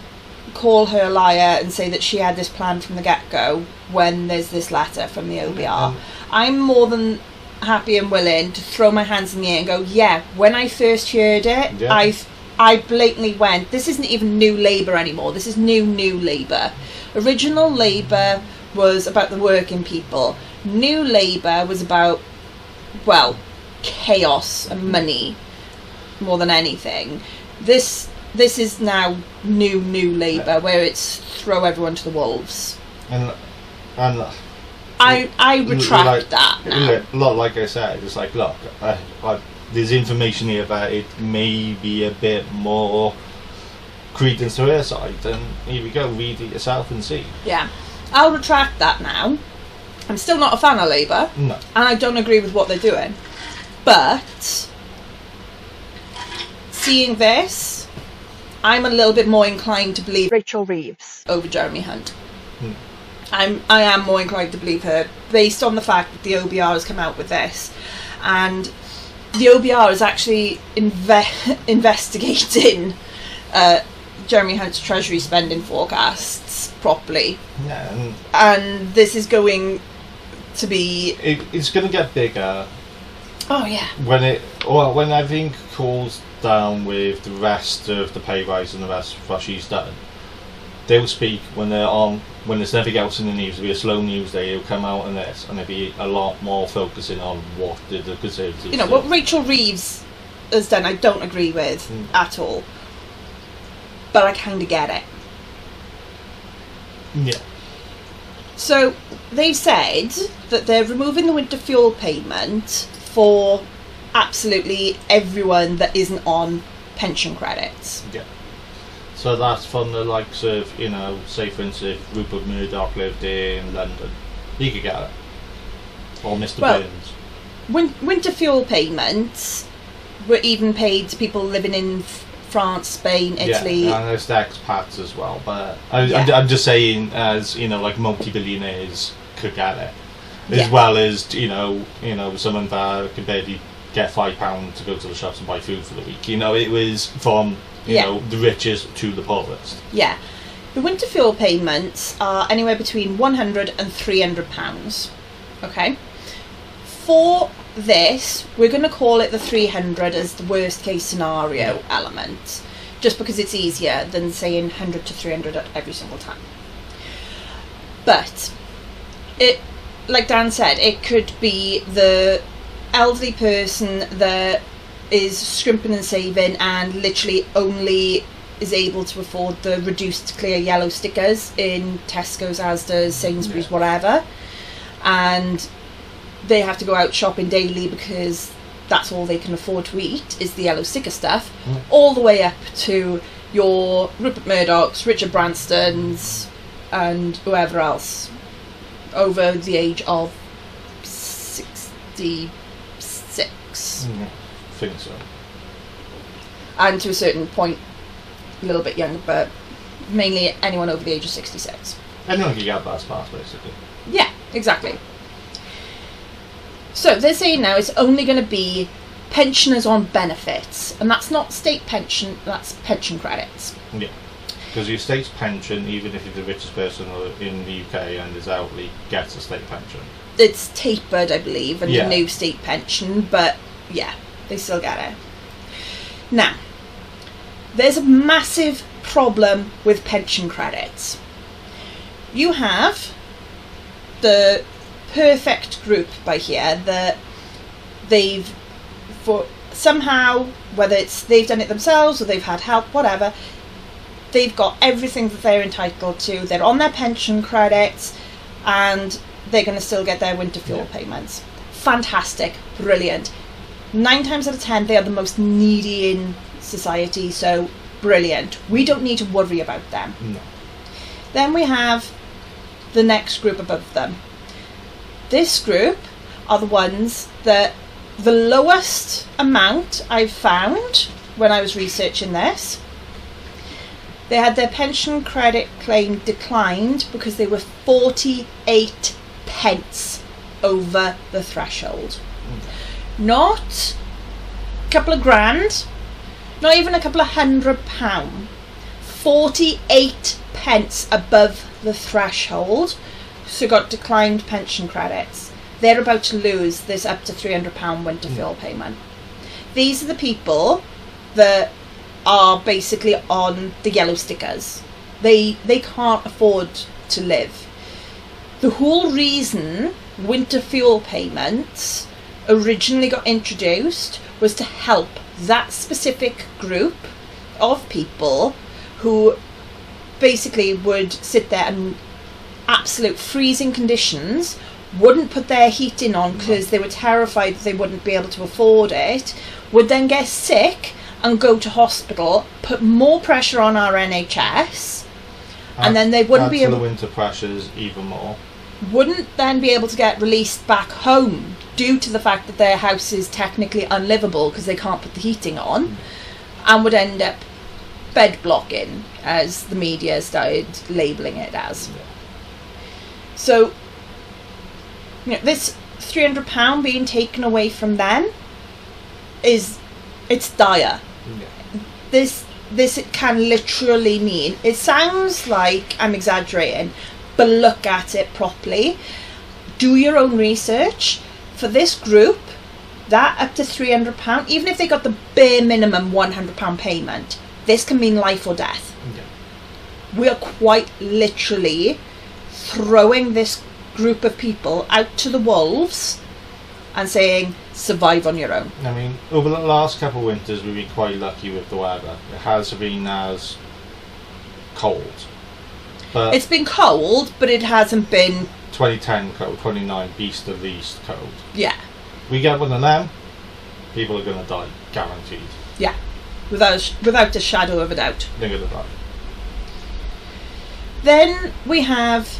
call her a liar and say that she had this plan from the get-go when there's this letter from the OBR. I'm more than happy and willing to throw my hands in the air and go, yeah, when I first heard it, yeah. I blatantly went, this isn't even New Labour anymore, this is New Labour. Original Labour was about the working people. New Labour was about, well, chaos and money. more than anything. This is now new Labour, where it's throw everyone to the wolves. And I retract that now. Like I said, it's like, look, there's information here that it may be a bit more credence to her side, and here we go, read it yourself and see. Yeah, I'll retract that now. I'm still not a fan of Labour, no, and I don't agree with what they're doing. But seeing this, I'm a little bit more inclined to believe Rachel Reeves over Jeremy Hunt. I am more inclined to believe her based on the fact that the OBR has come out with this, and the OBR is actually investigating Jeremy Hunt's Treasury spending forecasts properly. Yeah, and this is going to be... It's going to get bigger. Oh yeah. When everything cools down with the rest of the pay rise and the rest of what she's done, they'll speak when there's nothing else in the news. It'll be a slow news day. It'll come out on this, and there'll be a lot more focusing on what did the Conservatives do. What Rachel Reeves has done, I don't agree with at all. But I kind of get it. Yeah. So they've said that they're removing the winter fuel payment for absolutely everyone that isn't on pension credits. Yeah. So that's from the likes of, say for instance, if Rupert Murdoch lived in London, he could get it. Or Mr. Burns. Winter fuel payments were even paid to people living in France, Spain, Italy. Yeah, and there's the expats as well. But I'm just saying, as like multi-billionaires could get it, as well as someone that could barely get £5 to go to the shops and buy food for the week. It was from the richest to the poorest. Yeah, the winter fuel payments are anywhere between £100 and £300. Okay, for this, we're going to call it the 300 as the worst case scenario element, just because it's easier than saying 100 to 300 at every single time. But it, like Dan said, it could be the elderly person that is scrimping and saving and literally only is able to afford the reduced clear yellow stickers in Tesco's, Asda's, Sainsbury's, whatever, and they have to go out shopping daily because that's all they can afford to eat is the yellow sticker stuff, all the way up to your Rupert Murdochs, Richard Branston's, and whoever else over the age of 66. I think so. And to a certain point, a little bit younger, but mainly anyone over the age of 66. Anyone can get bus pass, basically. Yeah, exactly. So they're saying now it's only going to be pensioners on benefits, and that's not state pension, that's pension credits. Yeah, because your state's pension, even if you're the richest person in the UK and is elderly, gets a state pension. It's tapered, I believe, and the new state pension, but yeah, they still get it. Now, there's a massive problem with pension credits. You have the perfect group by here that they've, for somehow, whether it's they've done it themselves or they've had help, whatever, they've got everything that they're entitled to. They're on their pension credits and they're going to still get their winter fuel payments. Fantastic, brilliant. 9 times out of 10 they are the most needy in society, so brilliant. We don't need to worry about them. No. Then we have the next group above them. This group are the ones that the lowest amount I've found when I was researching this, they had their pension credit claim declined because they were 48 pence over the threshold. Not a couple of grand, not even a couple of £100. 48 pence above the threshold, so got declined pension credits. They're about to lose this up to £300 winter fuel payment. These are the people that are basically on the yellow stickers. They can't afford to live. The whole reason winter fuel payments originally got introduced was to help that specific group of people who basically would sit there and absolute freezing conditions, wouldn't put their heating on because they were terrified that they wouldn't be able to afford it, would then get sick and go to hospital, put more pressure on our NHS, and then they wouldn't be able the winter pressures even more. Wouldn't then be able to get released back home due to the fact that their house is technically unlivable because they can't put the heating on, and would end up bed blocking, as the media started labelling it as. So, you know, this £300 being taken away from them it's dire. This it can literally mean, it sounds like I'm exaggerating, but look at it properly. Do your own research. For this group, that up to £300, even if they got the bare minimum £100 payment, this can mean life or death. We are quite literally throwing this group of people out to the wolves and saying, survive on your own. I mean, over the last couple of winters we've been quite lucky with the weather. It has been as cold. But it's been cold, but it hasn't been 2010 cold, 29 beast of the east cold. Yeah. We get one of them, people are going to die, guaranteed. Yeah, without a shadow of a doubt. They're going to die. Then we have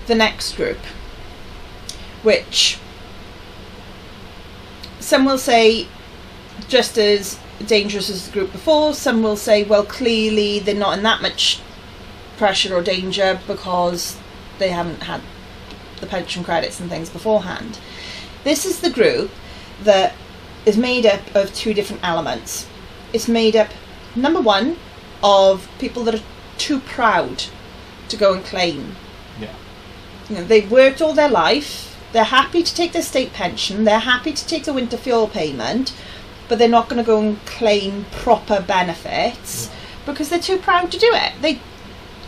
the next group, which some will say just as dangerous as the group before. Some will say, well, clearly they're not in that much pressure or danger because they haven't had the pension credits and things beforehand. This is the group that is made up of two different elements. It's made up, number one, of people that are too proud to go and claim. Yeah. You know, they've worked all their life, they're happy to take their state pension, they're happy to take the winter fuel payment, but they're not going to go and claim proper benefits because they're too proud to do it.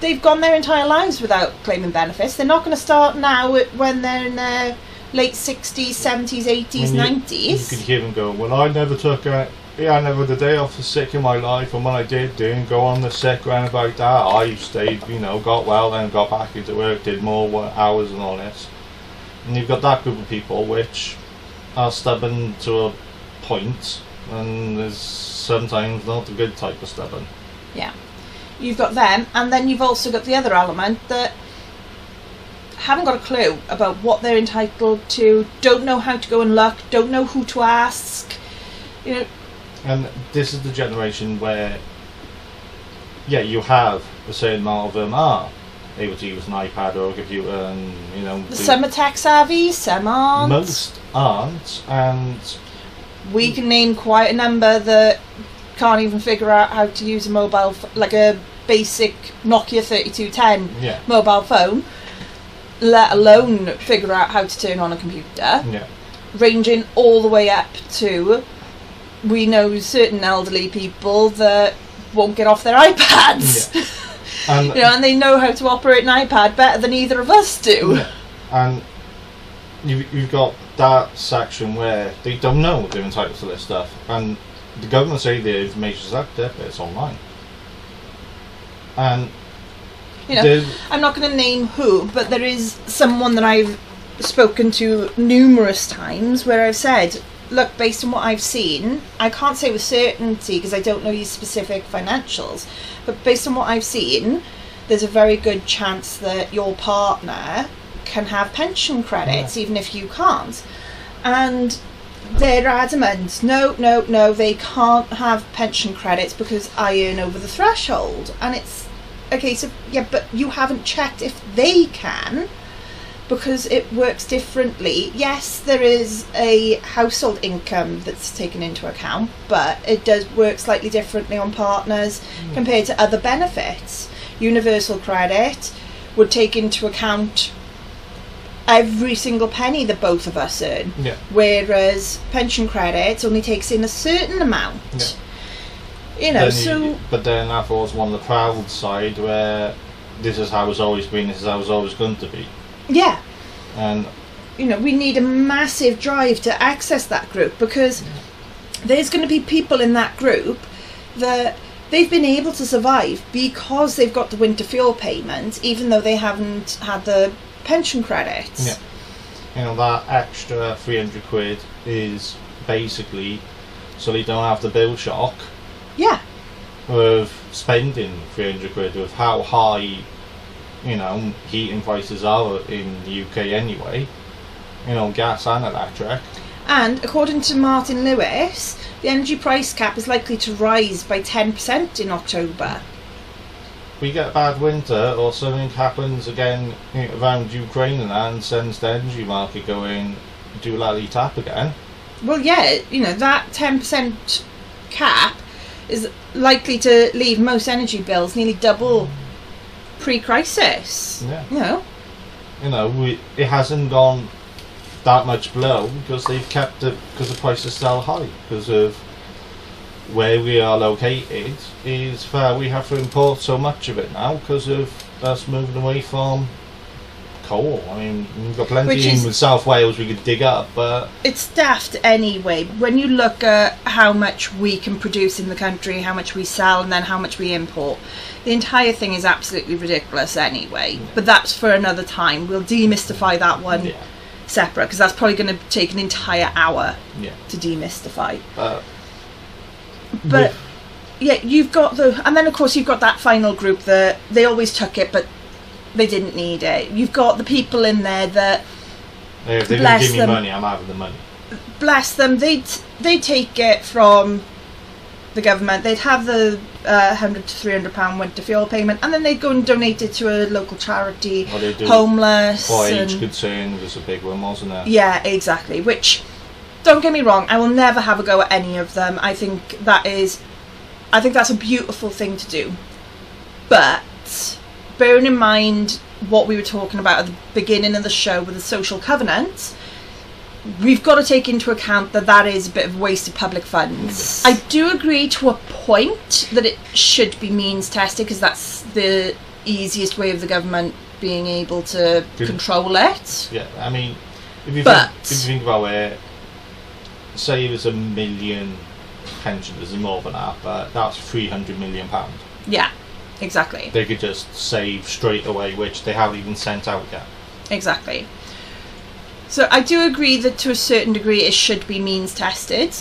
They've gone their entire lives without claiming benefits. They're not going to start now when they're in their late 60s, 70s, 80s, 90s. You could hear them go, well, I never took I never had a day off for sick in my life, and when I didn't go on the sick or anything like that. I stayed, got well, then got back into work, did more hours and all this. And you've got that group of people which are stubborn to a point, and there's sometimes not a good type of stubborn. Yeah. You've got them, and then you've also got the other element that haven't got a clue about what they're entitled to, don't know how to go and look, don't know who to ask. And this is the generation where, you have a certain amount of them are able to use an iPad or a computer, and some are tech savvy, some aren't. Most aren't, and we can name quite a number that can't even figure out how to use a mobile, like a basic Nokia 3210 mobile phone, let alone figure out how to turn on a computer. Ranging all the way up to, we know certain elderly people that won't get off their iPads. And they know how to operate an iPad better than either of us do. And you've got that section where they don't know they're entitled to this stuff, and the government say the information's up there, but it's online. And I'm not going to name who, but there is someone that I've spoken to numerous times where I've said, look, based on what I've seen, I can't say with certainty because I don't know your specific financials, but based on what I've seen, there's a very good chance that your partner can have pension credits even if you can't. And they're adamant, no, they can't have pension credits because I earn over the threshold. And it's a case of, but you haven't checked if they can, because it works differently. Yes, there is a household income that's taken into account, but it does work slightly differently on partners compared to other benefits. Universal credit would take into account every single penny that both of us earn, whereas pension credit only takes in a certain amount. But then that falls on the proud side where this is how it's always been, this is how it's always going to be. And we need a massive drive to access that group, because there's going to be people in that group that they've been able to survive because they've got the winter fuel payment, even though they haven't had the pension credits. Yeah. You know, that extra 300 quid is basically so they don't have the bill shock. Yeah. Of spending 300 quid with how high, you know, heating prices are in the UK anyway. You know, gas and electric. And according to Martin Lewis, the energy price cap is likely to rise by 10% in October. We get a bad winter or something happens again around Ukraine and sends the energy market going do lally tap again. Well, yeah, you know, that 10% cap is likely to leave most energy bills nearly double pre-crisis. Yeah. You know, it hasn't gone that much below because they've kept it because the price is still high because of where we are located is where we have to import so much of it now because of us moving away from coal. I mean, we've got plenty in South Wales we could dig up, but it's daft anyway. When you look at how much we can produce in the country, how much we sell, and then how much we import, the entire thing is absolutely ridiculous anyway. Yeah. But that's for another time. We'll demystify that one separate because that's probably going to take an entire hour to demystify. But yeah, you've got and then of course you've got that final group that they always took it, but they didn't need it. You've got the people in there that if they didn't give me money, I'm having the money. Bless them, they'd take it from the government. They'd have the £100 to £300 winter fuel payment, and then they'd go and donate it to a local charity, homeless. Or age concern was a big one, wasn't it? Yeah, exactly. Which, don't get me wrong, I will never have a go at any of them. I think that's a beautiful thing to do. But bearing in mind what we were talking about at the beginning of the show with the social covenant, we've got to take into account that is a bit of a waste of public funds. I do agree to a point that it should be means tested because that's the easiest way of the government being able to control it. Yeah, I mean, if you think about it, say it was 1 million pensioners and more than that, but that's £300 million. Yeah, exactly. They could just save straight away, which they haven't even sent out yet. Exactly. So I do agree that to a certain degree it should be means tested,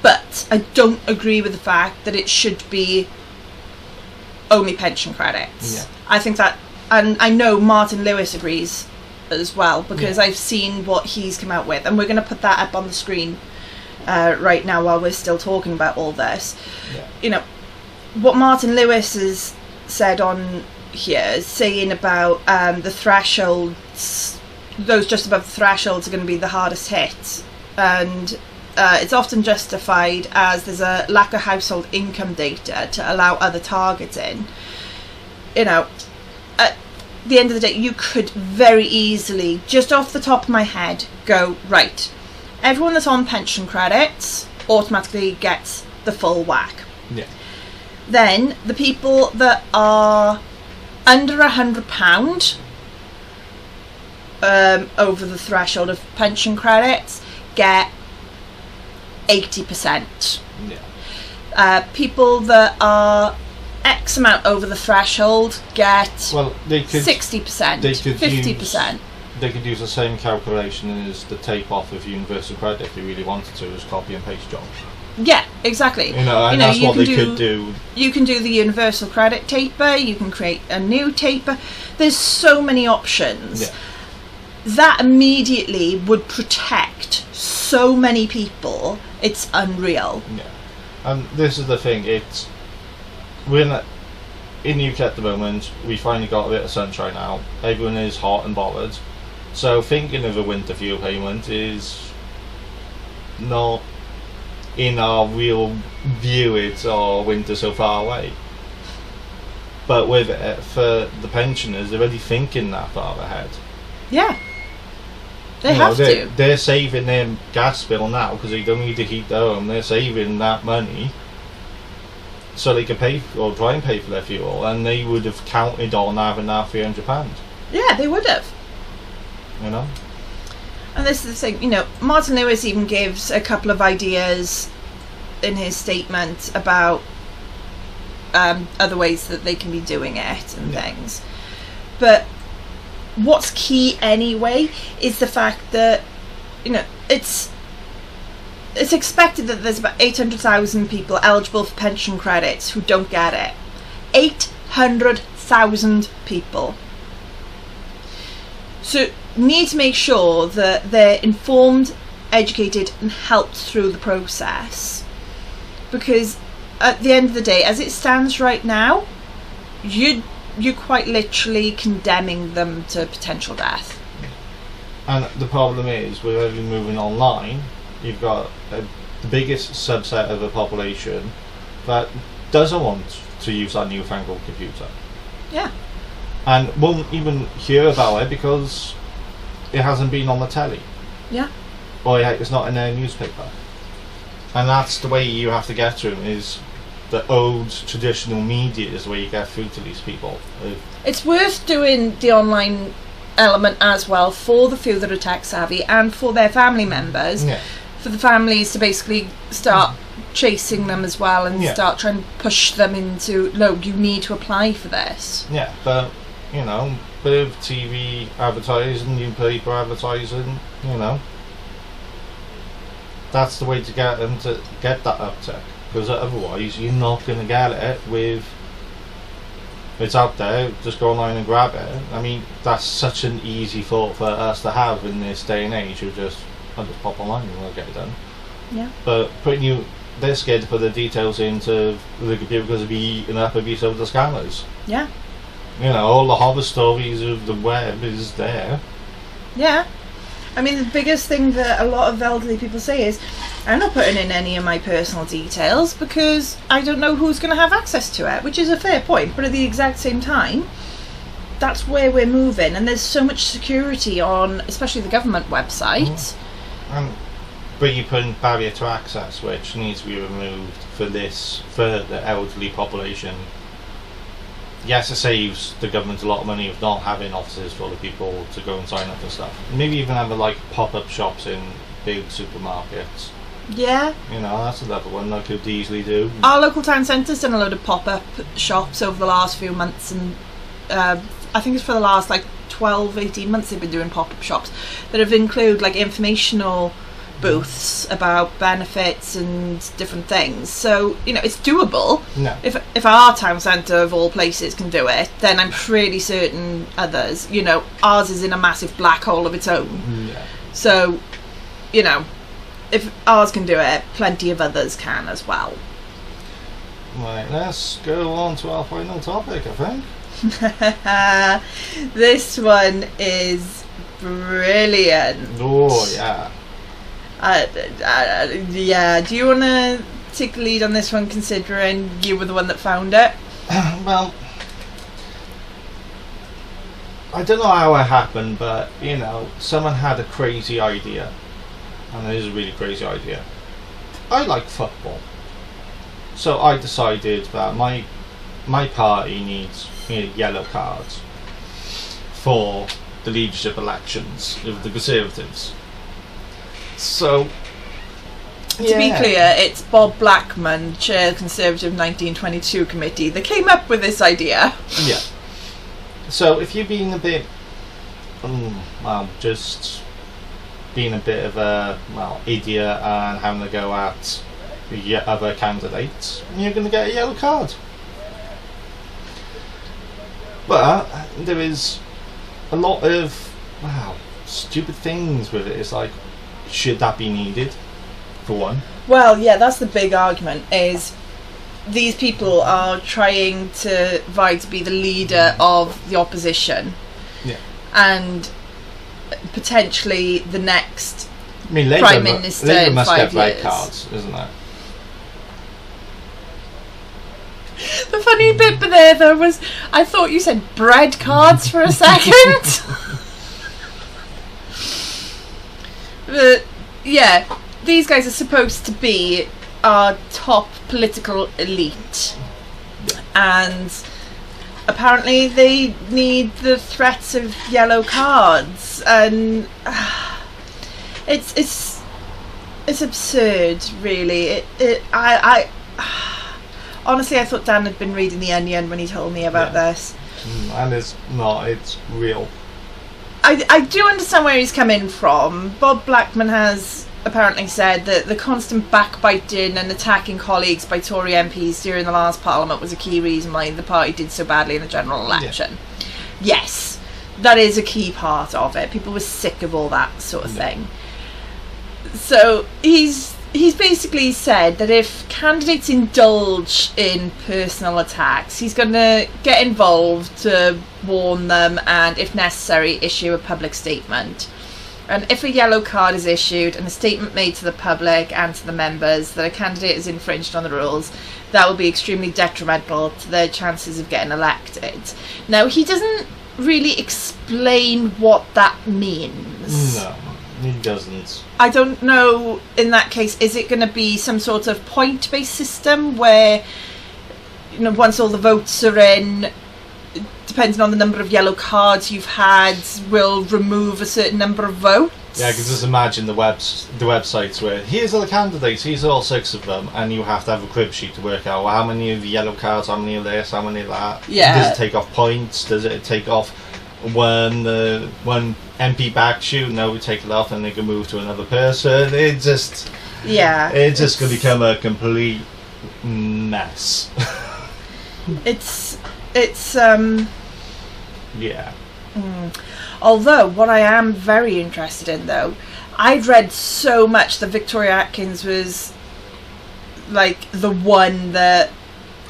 but I don't agree with the fact that it should be only pension credits. Yeah. I think that, and I know Martin Lewis agrees as well, because I've seen what he's come out with, and we're going to put that up on the screen right now while we're still talking about all this. Yeah. You know, what Martin Lewis has said on here is saying about the thresholds, those just above the thresholds are going to be the hardest hit, and it's often justified as there's a lack of household income data to allow other targeting. You know, at the end of the day, you could very easily, just off the top of my head, go, right, everyone that's on pension credits automatically gets the full whack. Yeah. Then the people that are under £100 over the threshold of pension credits get 80%. Yeah. People that are X amount over the threshold get 60%, they could 50%. They could use the same calculation as the tape off of universal credit if they really wanted to, as copy and paste jobs. Yeah, exactly. You know, and that's what they could do. You can do the universal credit taper, you can create a new taper. There's so many options. Yeah. That immediately would protect so many people. It's unreal. Yeah. And this is the thing, we're in the UK at the moment, we finally got a bit of sunshine now. Everyone is hot and bothered. So thinking of a winter fuel payment is not in our real view, it's our winter so far away. But with it, for the pensioners, they're already thinking that far ahead. Yeah. They have to. They're saving their gas bill now because they don't need to heat their home. They're saving that money so they can pay or try and pay for their fuel, and they would have counted on having that £300. Yeah, they would have. You know? And this is the thing, you know, Martin Lewis even gives a couple of ideas in his statement about other ways that they can be doing it and things. But what's key anyway is the fact that, you know, it's expected that there's about 800,000 people eligible for pension credits who don't get it. 800,000 people. So need to make sure that they're informed, educated and helped through the process, because at the end of the day, as it stands right now, you're quite literally condemning them to potential death. And the problem is, with everything moving online, you've got the biggest subset of the population that doesn't want to use that newfangled computer. Yeah. And won't even hear about it because it hasn't been on the telly. Yeah. Or it's not in their newspaper. And that's the way you have to get to them, is the old traditional media is the way you get through to these people. It's worth doing the online element as well for the few that are tech savvy and for their family members. Yeah. For the families to basically start chasing them as well and start trying to push them into, no, you need to apply for this. Yeah, but, you know, bit of TV advertising, newspaper advertising, you know, that's the way to get them to get that uptick, because otherwise you're not going to get it with, it's out there, just go online and grab it. I mean, that's such an easy thought for us to have in this day and age. I'll just pop online and we'll get it done. Yeah. But they're scared to put the details into the computer because it'd be eaten up and be sold to scammers. Yeah. You know, all the horror stories of the web is there. Yeah. I mean, the biggest thing that a lot of elderly people say is, I'm not putting in any of my personal details because I don't know who's going to have access to it, which is a fair point, but at the exact same time, that's where we're moving, and there's so much security on, especially the government website. But you put in barrier to access, which needs to be removed for the elderly population. Yes, it saves the government a lot of money of not having offices full of people to go and sign up and stuff. Maybe even have like pop-up shops in big supermarkets. Yeah. You know, that's another one I could easily do. Our local town centre's done a load of pop-up shops over the last few months, and I think it's for the last like 12, 18 months they've been doing pop-up shops that have included like informational booths about benefits and different things. So, you know, it's doable. No. If our town centre of all places can do it, then I'm pretty certain others, you know, ours is in a massive black hole of its own. Yeah. So, you know, if ours can do it, plenty of others can as well. Right, let's go on to our final topic, I think. This one is brilliant. Oh, yeah. Yeah, do you want to take the lead on this one, considering you were the one that found it? Well, I don't know how it happened, but, you know, someone had a crazy idea. And it is a really crazy idea. I like football. So I decided that my party needs yellow cards for the leadership elections of the Conservatives. So, to be clear, it's Bob Blackman, chair of the Conservative 1922 committee, that came up with this idea. Yeah. So if you're being a bit, just being a bit of a, idiot and having to go at the other candidates, you're going to get a yellow card. But there is a lot of, stupid things with it. It's like, should that be needed, for one? Well, yeah, that's the big argument, is these people are trying to vie to be the leader of the opposition. Yeah. And potentially the next Labour, Prime Minister Labour in must 5 get red years. cards, isn't it? The funny bit there, though, was I thought you said bread cards for a second. But, yeah, these guys are supposed to be our top political elite. And apparently they need the threats of yellow cards. And it's It's absurd, really. I honestly, I thought Dan had been reading The Onion when he told me about this. And it's not. It's real. I do understand where he's coming from. Bob Blackman has apparently said that the constant backbiting and attacking colleagues by Tory MPs during the last Parliament was a key reason why the party did so badly in the general election. Yes, that is a key part of it. People were sick of all that sort of thing. So he's basically said that if candidates indulge in personal attacks, he's going to get involved to warn them and, if necessary, issue a public statement. And if a yellow card is issued and a statement made to the public and to the members that a candidate has infringed on the rules, that will be extremely detrimental to their chances of getting elected. Now, he doesn't really explain what that means. No, he doesn't. I don't know, in that case, is it going to be some sort of point-based system where, once all the votes are in, depending on the number of yellow cards you've had, will remove a certain number of votes? Yeah, because just imagine the websites where here's all the candidates, here's all 6 of them, and you have to have a crib sheet to work out how many of the yellow cards, how many of this, how many of that. Yeah. Does it take off points? Does it take off when one MP backs you? No, we take it off and they can move to another person. It's just going to become a complete mess. It's yeah. Although, what I am very interested in, though, I'd read so much that Victoria Atkins was like the one that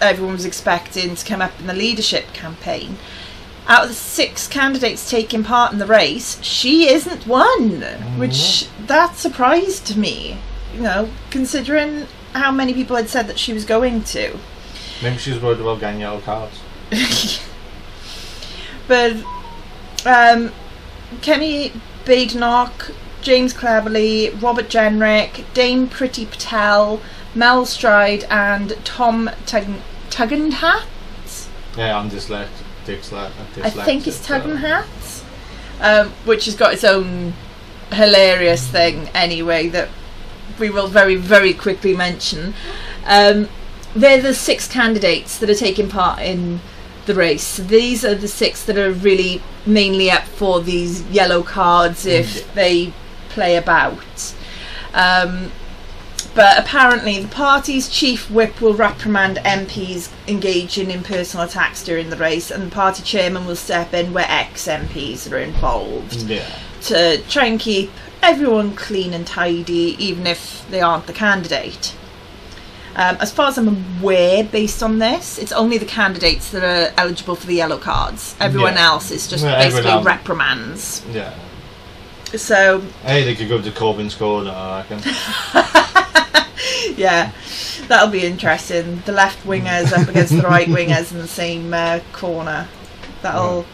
everyone was expecting to come up in the leadership campaign. Out of the 6 candidates taking part in the race, she isn't one, which that surprised me, considering how many people had said that she was going to. Maybe she was worried about getting yellow cards. But Kemi Badenoch, James Cleverly, Robert Jenrick, Dame Priti Patel, Mel Stride and Tom Tugendhat. Yeah, I'm dyslexic. I think it's Tugendhat, which has got its own hilarious thing anyway that we will very, very quickly mention. They're the 6 candidates that are taking part in the race. These are the 6 that are really mainly up for these yellow cards if they play about. But apparently the party's chief whip will reprimand MPs engaging in personal attacks during the race, and the party chairman will step in where ex-MPs are involved to try and keep everyone clean and tidy, even if they aren't the candidate. As far as I'm aware, based on this, it's only the candidates that are eligible for the yellow cards. Everyone else is just basically reprimands. Yeah. So. Hey, they could go to Corbyn's corner, I reckon. Yeah, that'll be interesting. The left wingers up against the right wingers in the same corner. That'll.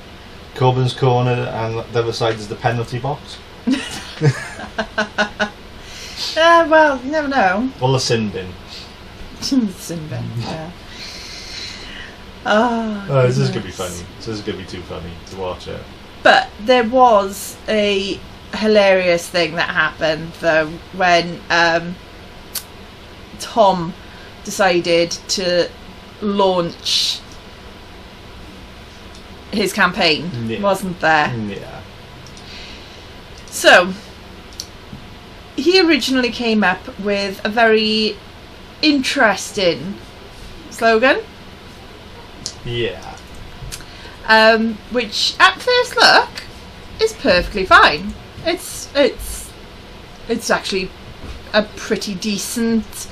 Corbyn's corner, and the other side is the penalty box. Well, you never know. Or the sin bin. Sin bin, yeah. This is going to be funny. This is going to be too funny to watch it. But there was a hilarious thing that happened, though, when Tom decided to launch his campaign, wasn't there? Yeah. So, he originally came up with a very interesting slogan. Yeah. Which, at first look, is perfectly fine. It's actually a pretty decent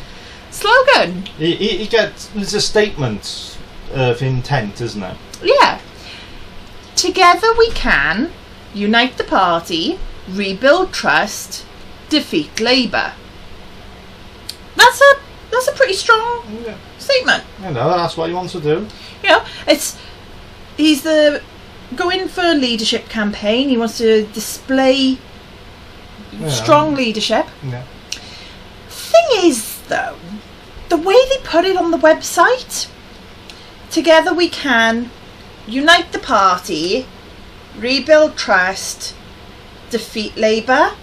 slogan. It's a statement of intent, isn't it? Yeah. Together we can unite the party, rebuild trust, defeat Labour. That's a pretty strong statement. I know, that's what he wants to do. He's going for a leadership campaign. He wants to display strong leadership. Yeah. Thing is, though, the way they put it on the website, together we can unite the party, rebuild trust, defeat Labour.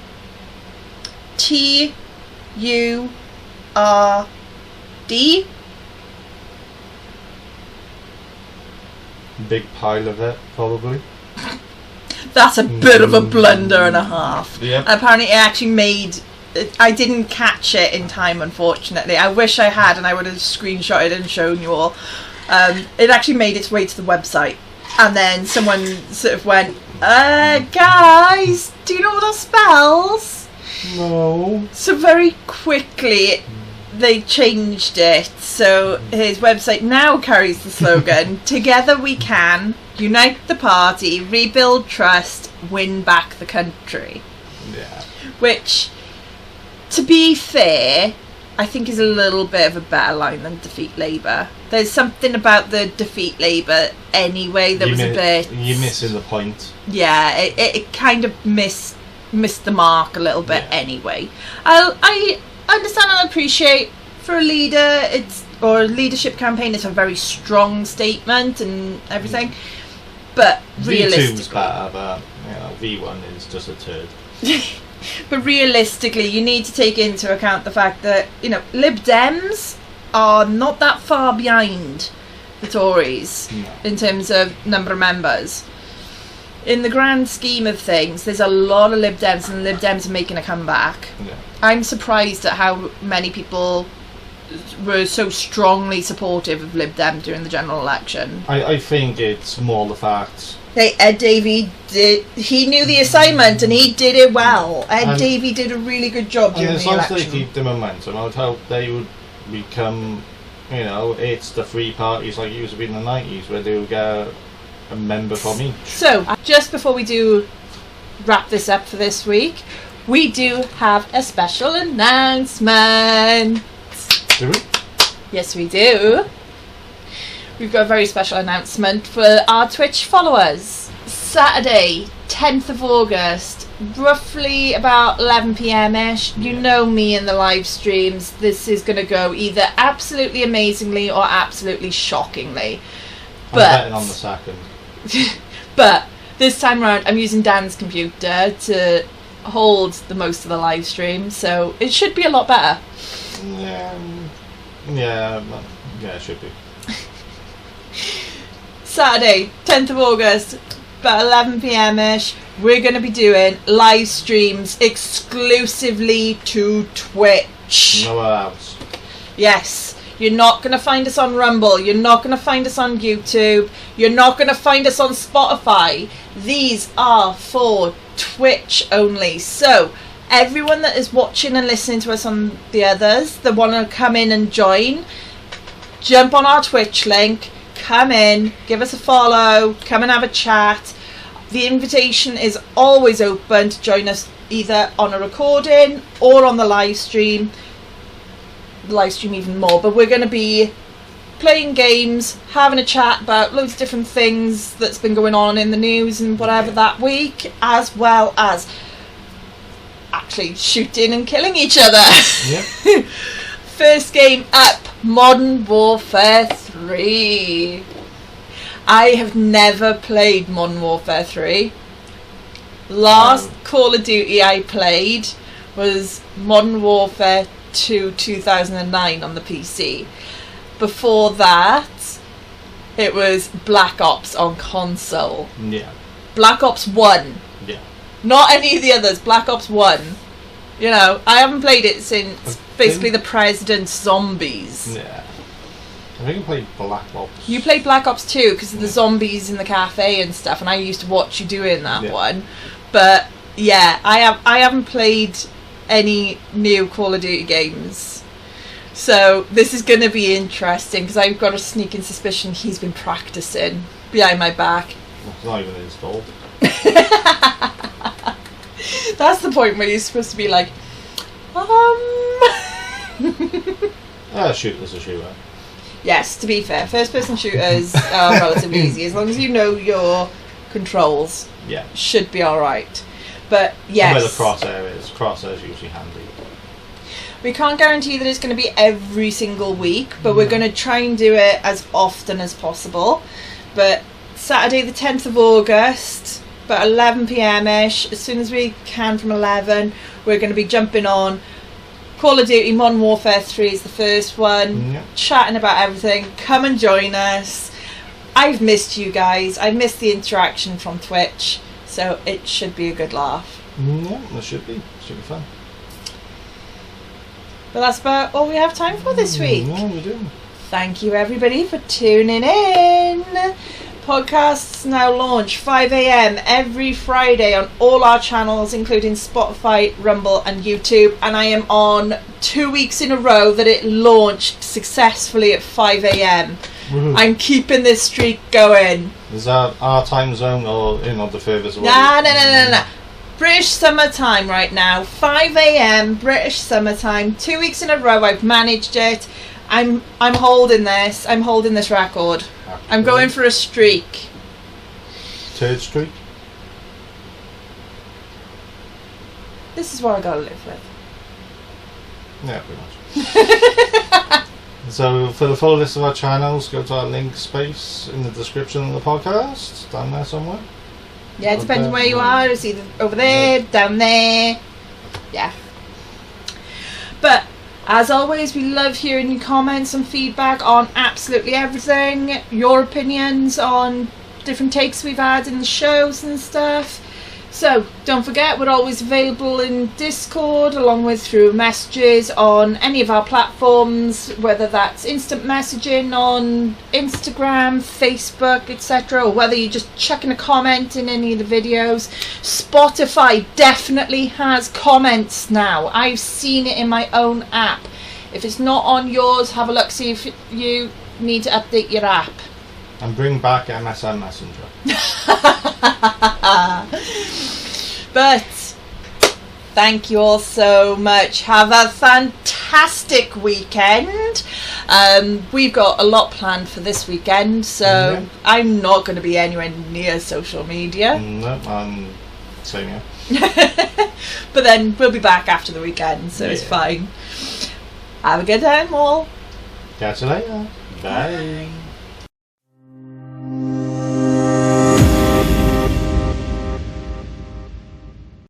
Big pile of it, probably. That's a bit of a blunder and a half. Yep. Apparently it actually made... I didn't catch it in time, unfortunately. I wish I had, and I would have screenshotted and shown you all. It actually made its way to the website. And then someone sort of went, guys, do you know what that spells? No. So very quickly they changed it. So his website now carries the slogan, Together we can, unite the party, rebuild trust, win back the country. Yeah. Which, to be fair, I think is a little bit of a better line than defeat Labour. There's something about the defeat Labour anyway that was a bit... You're missing the point. Yeah, it kind of missed the mark a little bit anyway. I understand and appreciate for a leader, or a leadership campaign, it's a very strong statement and everything. But realistically... V2's better, but V1 is just a turd. But realistically, you need to take into account the fact that, Lib Dems are not that far behind the Tories in terms of number of members. In the grand scheme of things, there's a lot of Lib Dems, and Lib Dems are making a comeback. Yeah. I'm surprised at how many people were so strongly supportive of Lib Dem during the general election. I think it's more the fact... Hey, Ed Davey he knew the assignment and he did it well. Ed Davey did a really good job during the election. As long as they keep the momentum, I would hope they would become, it's the three parties like it used to be in the 90s, where they would get a member from each. So, just before we do wrap this up for this week, we do have a special announcement. Do we? Yes, we do. We've got a very special announcement for our Twitch followers. Saturday, 10th of August, roughly about 11 p.m-ish. You know me in the live streams. This is going to go either absolutely amazingly or absolutely shockingly. I'm betting on the second. But this time around, I'm using Dan's computer to hold the most of the live stream, so it should be a lot better. Yeah, it should be. Saturday, 10th of August, about 11 p.m-ish, we're going to be doing live streams exclusively to Twitch. Nowhere else. Yes, you're not going to find us on Rumble, you're not going to find us on YouTube, you're not going to find us on Spotify. These are for Twitch only. So, everyone that is watching and listening to us on the others, that want to come in and join, jump on our Twitch link, come in, give us a follow, come and have a chat. The invitation is always open to join us either on a recording or on the live stream. The live stream even more, but we're going to be playing games, having a chat about loads of different things that's been going on in the news and whatever that week, as well as actually shooting and killing each other. Yep. First game up, Modern Warfare 3. I have never played Modern Warfare 3. Last Call of Duty I played was Modern Warfare 2 2009 on the PC. Before that, it was Black Ops on console. Yeah. Black Ops 1. Yeah. Not any of the others, Black Ops 1. I haven't played it since basically the President's Zombies. Yeah. I think I played Black Ops. You played Black Ops 2 because of the zombies in the cafe and stuff, and I used to watch you doing that one. But yeah, I haven't played any new Call of Duty games. So this is going to be interesting because I've got a sneaking suspicion he's been practicing behind my back. It's not even installed. That's the point where you're supposed to be like, Shooter's a shooter. Yes, to be fair, first-person shooters are relatively easy as long as you know your controls. Yeah, should be all right. But yes, and where the crosshair is usually handy. We can't guarantee that it's going to be every single week, but we're going to try and do it as often as possible. But Saturday the 10th of August, about 11 p.m-ish, as soon as we can from 11, we're going to be jumping on, Call of Duty Modern Warfare 3 is the first one. Yep. Chatting about everything. Come and join us. I've missed you guys. I missed the interaction from Twitch. So it should be a good laugh. Yeah, it should be. Should be fun. But that's about all we have time for this week. Yeah, we do. Thank you everybody for tuning in. Podcasts now launch 5 a.m. every Friday on all our channels, including Spotify, Rumble and YouTube. And I am on 2 weeks in a row that it launched successfully at 5 a.m. I'm keeping this streak going. Is that our time zone or the furthest away? No. British summertime right now. 5 a.m. British summertime. 2 weeks in a row I've managed it. I'm holding this. I'm holding this record. I'm going for a streak. Third streak? This is what I gotta live with. Yeah, pretty much. So for the full list of our channels, go to our link space in the description of the podcast, down there somewhere. Yeah, it depends on where you are. It's either over there, down there. Yeah. But as always, we love hearing your comments and feedback on absolutely everything. Your opinions on different takes we've had in the shows and stuff. So don't forget, we're always available in Discord, along with through messages on any of our platforms, whether that's instant messaging on Instagram, Facebook, etc., or whether you're just chucking a comment in any of the videos. Spotify definitely has comments now. I've seen it in my own app. If it's not on yours, have a look, see if you need to update your app. And bring back MSN Messenger. But thank you all so much. Have a fantastic weekend. We've got a lot planned for this weekend, so I'm not going to be anywhere near social media. No, same here. But then we'll be back after the weekend, so it's fine. Have a good time all. Catch you later. Bye.